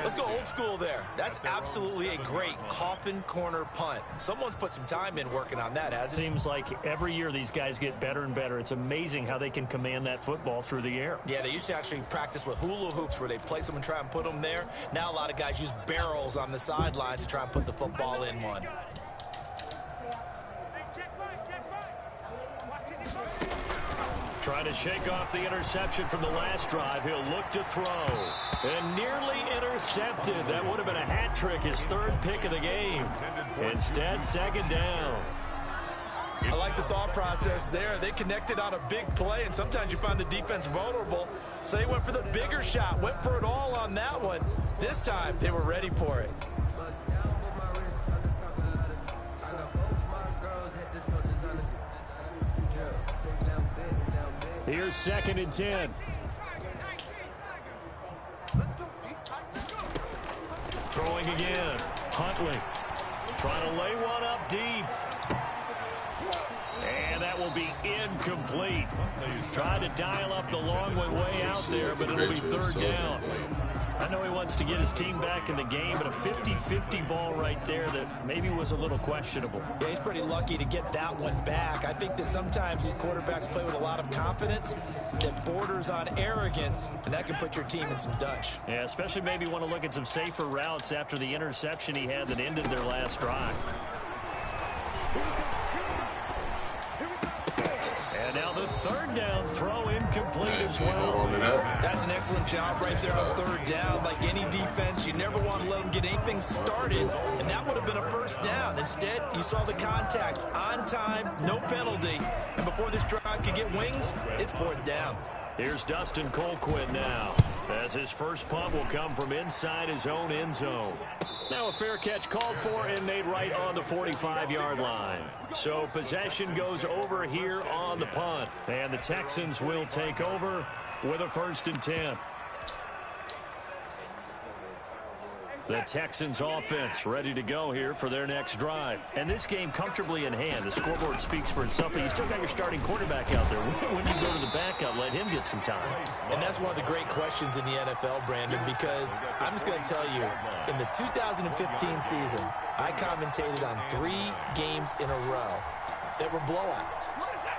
Let's go old school there. That's absolutely a great coffin corner punt. Someone's put some time in working on that, hasn't it? Seems like every year these guys get better and better. It's amazing how they can command that football through the air. Yeah, they used to actually practice with hula hoops where they place them and try and put them there. Now a lot of guys use barrels on the sidelines to try and put the football in one. Trying to shake off the interception from the last drive. He'll look to throw. And nearly intercepted. That would have been a hat trick, his 3rd pick of the game. Instead, 2nd down. I like the thought process there. They connected on a big play, and sometimes you find the defense vulnerable. So they went for the bigger shot, went for it all on that one. This time, they were ready for it. Here's 2nd and 10. Throwing again. Huntley trying to lay one up deep. And that will be incomplete. Trying to dial up the long one way out there, but it'll be 3rd down. I know he wants to get his team back in the game, but a 50-50 ball right there that maybe was a little questionable. Yeah, he's pretty lucky to get that one back. I think that sometimes these quarterbacks play with a lot of confidence that borders on arrogance, and that can put your team in some dutch. Yeah, especially maybe want to look at some safer routes after the interception he had that ended their last drive. And now the 3rd down throw incomplete as well. That's an excellent job right there on 3rd down. Like any defense, you never want to let them get anything started, and that would have been a 1st down. Instead, you saw the contact on time, no penalty, and before this drive could get wings, it's 4th down. Here's Dustin Colquitt now, as his first punt will come from inside his own end zone. Now a fair catch called for and made right on the 45-yard line. So possession goes over here on the punt, and the Texans will take over with a 1st and 10. The Texans offense ready to go here for their next drive. And this game comfortably in hand. The scoreboard speaks for itself, but you still got your starting quarterback out there. When you go to the backup, let him get some time. And that's one of the great questions in the NFL, Brandon, because I'm just going to tell you, in the 2015 season, I commentated on 3 games in a row that were blowouts.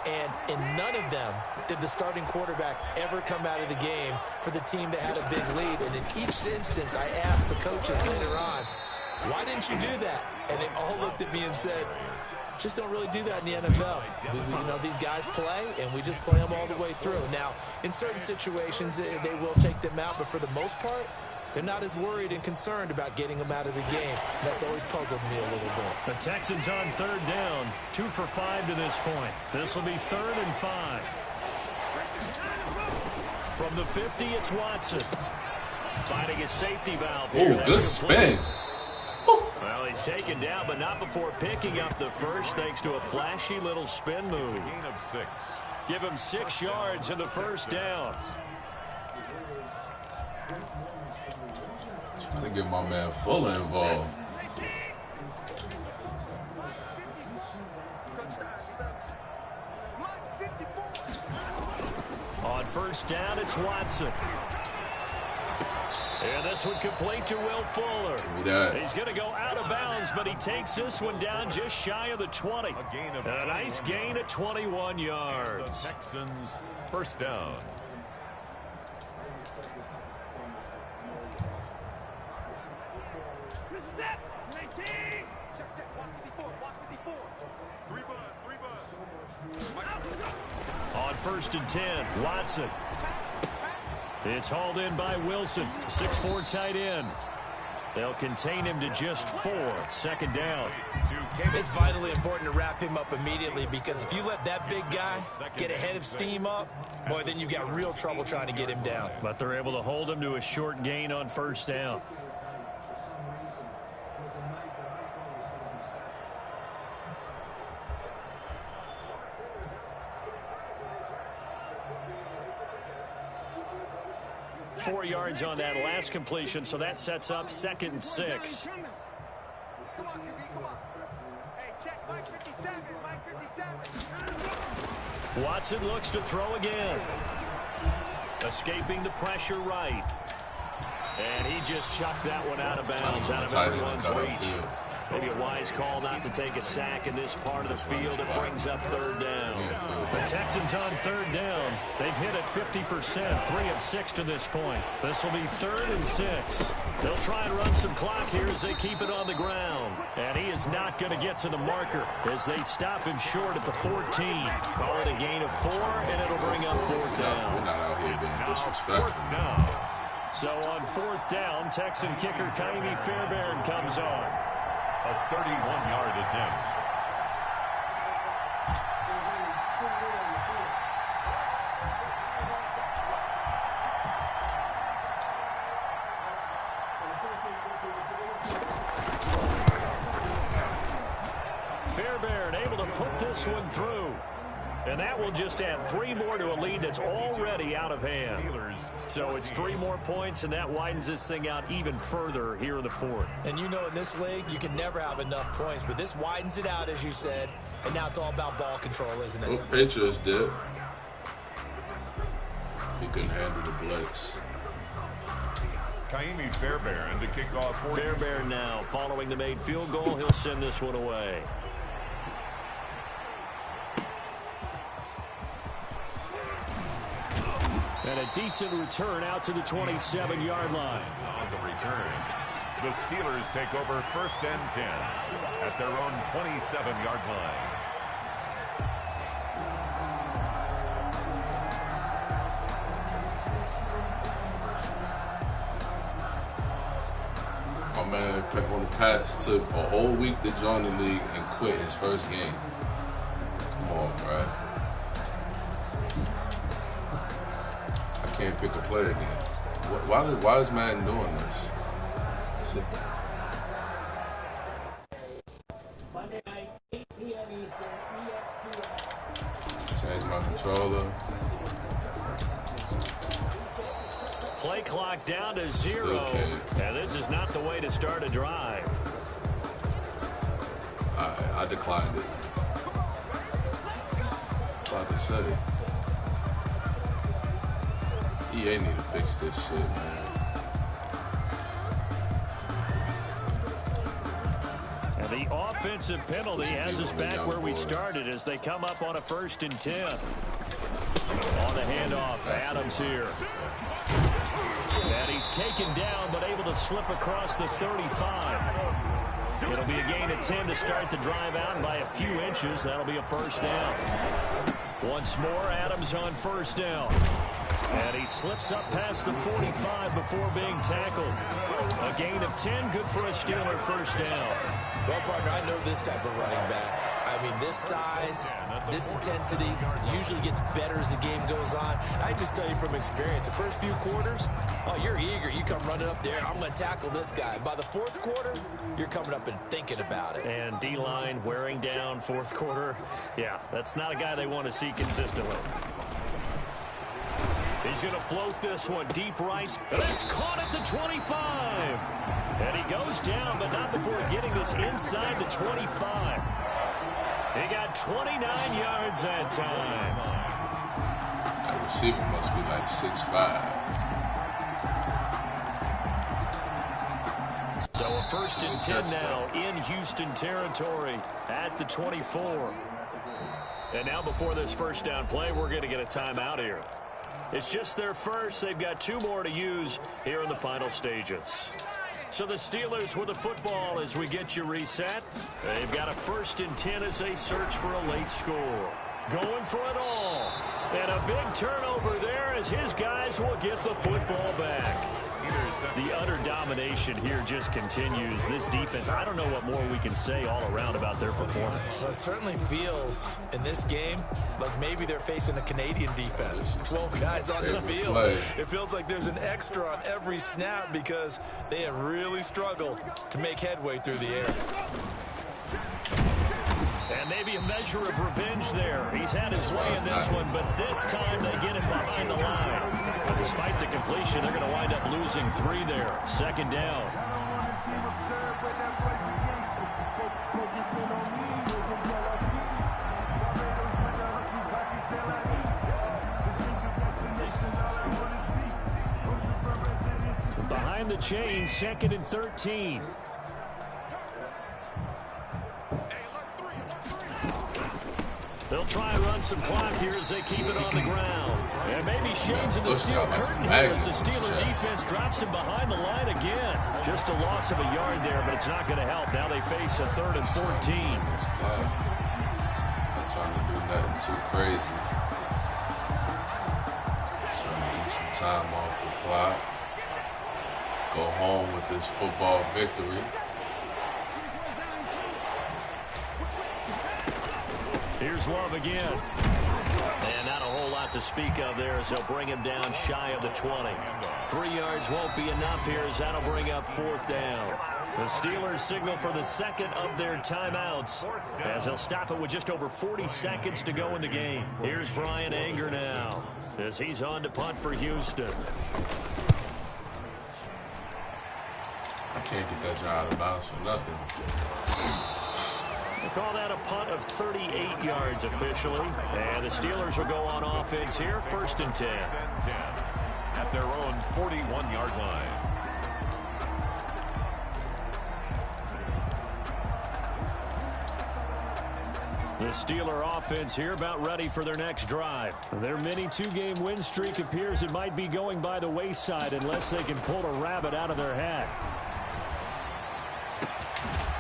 And in none of them did the starting quarterback ever come out of the game for the team that had a big lead. And in each instance, I asked the coaches later on, why didn't you do that? And they all looked at me and said, Just don't really do that in the NFL. You know, these guys play, and we just play them all the way through. Now, in certain situations, they will take them out, but for the most part, they're not as worried and concerned about getting them out of the game. That's always puzzled me a little bit. The Texans on 3rd down, 2 for 5 to this point. This will be 3rd and 5. From the 50, it's Watson. Finding a safety valve here. Oh, good spin. Well, he's taken down, but not before picking up the first, thanks to a flashy little spin move. Gain of 6. Give him 6 yards in the first down. Trying to get my man Fuller involved. On 1st down, it's Watson. And this one complete to Will Fuller. He's going to go out of bounds, but he takes this one down just shy of the 20. A nice gain of 21 yards. The Texans, 1st down. On 1st and 10, Watson. It's hauled in by Wilson, 6'4" tight end. They'll contain him to just 4. 2nd down. It's vitally important to wrap him up immediately, because if you let that big guy get ahead of steam up, boy, then you've got real trouble trying to get him down. But they're able to hold him to a short gain on 1st down. Four yards on that last completion, so that sets up 2nd and 6. Come on, QB, come on. Hey, check Mike 57, Mike 57. Watson looks to throw again. Escaping the pressure right. And he just chucked that one out of bounds, out of everyone's reach. Maybe a wise call not to take a sack in this part of the field. It brings up 3rd down. The Texans on 3rd down. They've hit it 50%, 3 of 6 to this point. This will be 3rd and 6. They'll try and run some clock here as they keep it on the ground. And he is not going to get to the marker as they stop him short at the 14. Call it a gain of 4, and it'll bring up 4th down. We're not out here being disrespectful. So on 4th down, Texan kicker Kaimi Fairbairn comes on. A 31-yard attempt. Fairbairn able to put this one through. And that will just add 3 more to a lead that's already out of hand. So it's 3 more points, and that widens this thing out even further here in the 4th. And you know, in this league, you can never have enough points, but this widens it out, as you said, and now it's all about ball control, isn't it? Well, Patriots did. He couldn't handle the blitz. Kaimi Fairbairn to kick off. Fairbairn now, following the made field goal, he'll send this one away. And a decent return out to the 27-yard line. On the return, the Steelers take over 1st and 10 at their own 27-yard line. My man on the pass took a whole week to join the league and quit his first game. Come on, bro. Can't pick a player again. Why is Madden doing this? Monday night, 8 p.m. Eastern, ESPN. Change my controller. Play clock down to 0. Okay. And this is not the way to start a drive. I declined it. About to say. EA need to fix this shit, man. And the offensive penalty has us back where we started as they come up on a 1st and 10. On the handoff, Adams here. And he's taken down, but able to slip across the 35. It'll It'll be a gain of 10 to start the drive out, and by a few inches, that'll be a first down. Once more, Adams on first down. And he slips up past the 45 before being tackled. A gain of 10, good for a Steeler first down. Well, partner, I know this type of running back. I mean, this size, this intensity usually gets better as the game goes on. I just tell you from experience, the first few quarters, oh, you're eager. You come running up there, I'm going to tackle this guy. By the fourth quarter, you're coming up and thinking about it. And D-line wearing down fourth quarter. Yeah, that's not a guy they want to see consistently. He's going to float this one deep right. And it's caught at the 25. And he goes down, but not before getting this inside the 25. He got 29 yards that time. That receiver must be like 6'5". So a first and 10 now in Houston territory at the 24. And now before this first down play, we're going to get a timeout here. It's just their first. They've got 2 more to use here in the final stages. So the Steelers with the football as we get you reset. They've got a first and 10 as they search for a late score. Going for it all. And a big turnover there as his guys will get the football back. The utter domination here just continues. This defense, I don't know what more we can say all around about their performance. Well, it certainly feels in this game like maybe they're facing a Canadian defense. 12 guys on the field. It feels like there's an extra on every snap because they have really struggled to make headway through the air. And maybe a measure of revenge there. He's had his way in this one, but this time they get him behind the line. And despite the completion, they're going to wind up losing 3 there. Second down. Behind the chain, second and 13. They'll try and run some clock here as they keep it on the ground. And maybe shades of the steel curtain here as the Steeler defense drops him behind the line again. Just a loss of a yard there, but it's not going to help. Now they face a 3rd and 14. Not trying to do nothing too crazy. Trying to get some time off the clock. Go home with this football victory. Here's Love again. And not a whole lot to speak of there as they'll bring him down shy of the 20. 3 yards won't be enough here as that'll bring up 4th down. The Steelers signal for the second of their timeouts as they'll stop it with just over 40 seconds to go in the game. Here's Brian Anger now as he's on to punt for Houston. I can't get that job out of bounds for nothing. They call that a punt of 38 yards officially. And the Steelers will go on offense here, 1st and 10. At their own 41-yard line. The Steeler offense here about ready for their next drive. Their mini 2-game win streak appears it might be going by the wayside unless they can pull a rabbit out of their hat.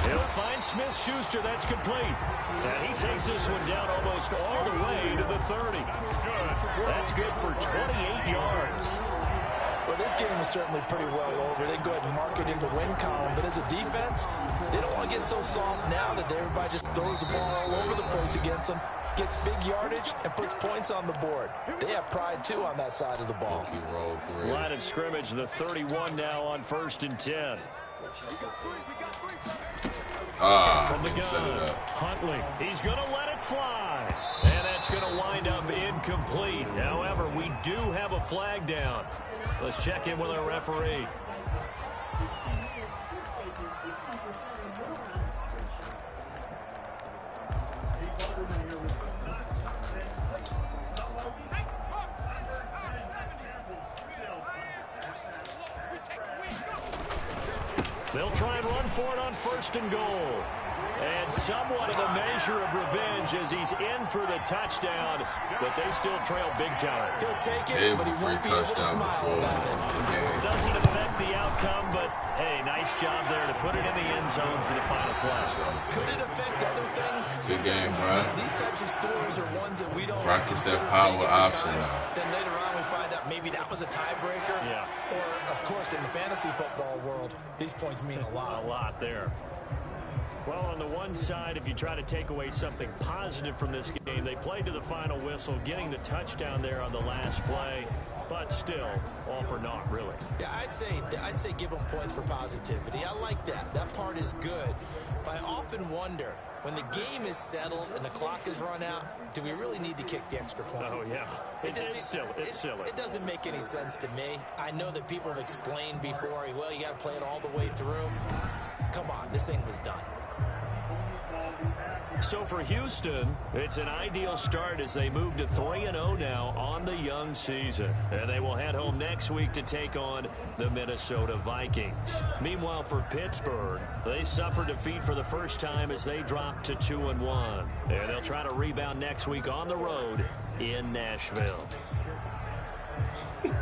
He'll find Smith-Schuster. That's complete. And he takes this one down almost all the way to the 30. That's good for 28 yards. Well, this game is certainly pretty well over. They can go ahead and mark it in the win column. But as a defense, they don't want to get so soft now that everybody just throws the ball all over the place against them, gets big yardage, and puts points on the board. They have pride, too, on that side of the ball. Line of scrimmage, the 31 now on 1st and 10. From the gun, Huntley. He's going to let it fly. And that's going to wind up incomplete. However, we do have a flag down. Let's check in with our referee. They'll try and run for it on 1st and goal. And somewhat of a measure of revenge as he's in for the touchdown, but they still trail big time. He'll take it, but he won't be able to smile about it. Doesn't affect the outcome, but hey, nice job there to put it in the end zone for the final play. Could it affect other things? Good game, bro. These types of scores are ones that we don't practice that power option. Then later on we find out maybe that was a tiebreaker. Yeah. Or, of course, in the fantasy football world, these points mean a lot. A lot there. Well, on the one side, if you try to take away something positive from this game, they played to the final whistle, getting the touchdown there on the last play, but still, all for naught, really. Yeah, I'd say give them points for positivity. I like that. That part is good. But I often wonder, when the game is settled and the clock is run out, do we really need to kick the extra point? Oh, yeah. It's silly. It's silly. It doesn't make any sense to me. I know that people have explained before, well, you got to play it all the way through. Come on, this thing was done. So for Houston, it's an ideal start as they move to 3-0 now on the young season. And they will head home next week to take on the Minnesota Vikings. Meanwhile, for Pittsburgh, they suffered defeat for the first time as they dropped to 2-1. And they'll try to rebound next week on the road in Nashville.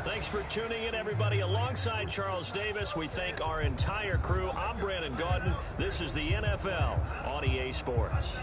Thanks for tuning in, everybody. Alongside Charles Davis, we thank our entire crew. I'm Brandon Gaudin. This is the NFL on EA Sports.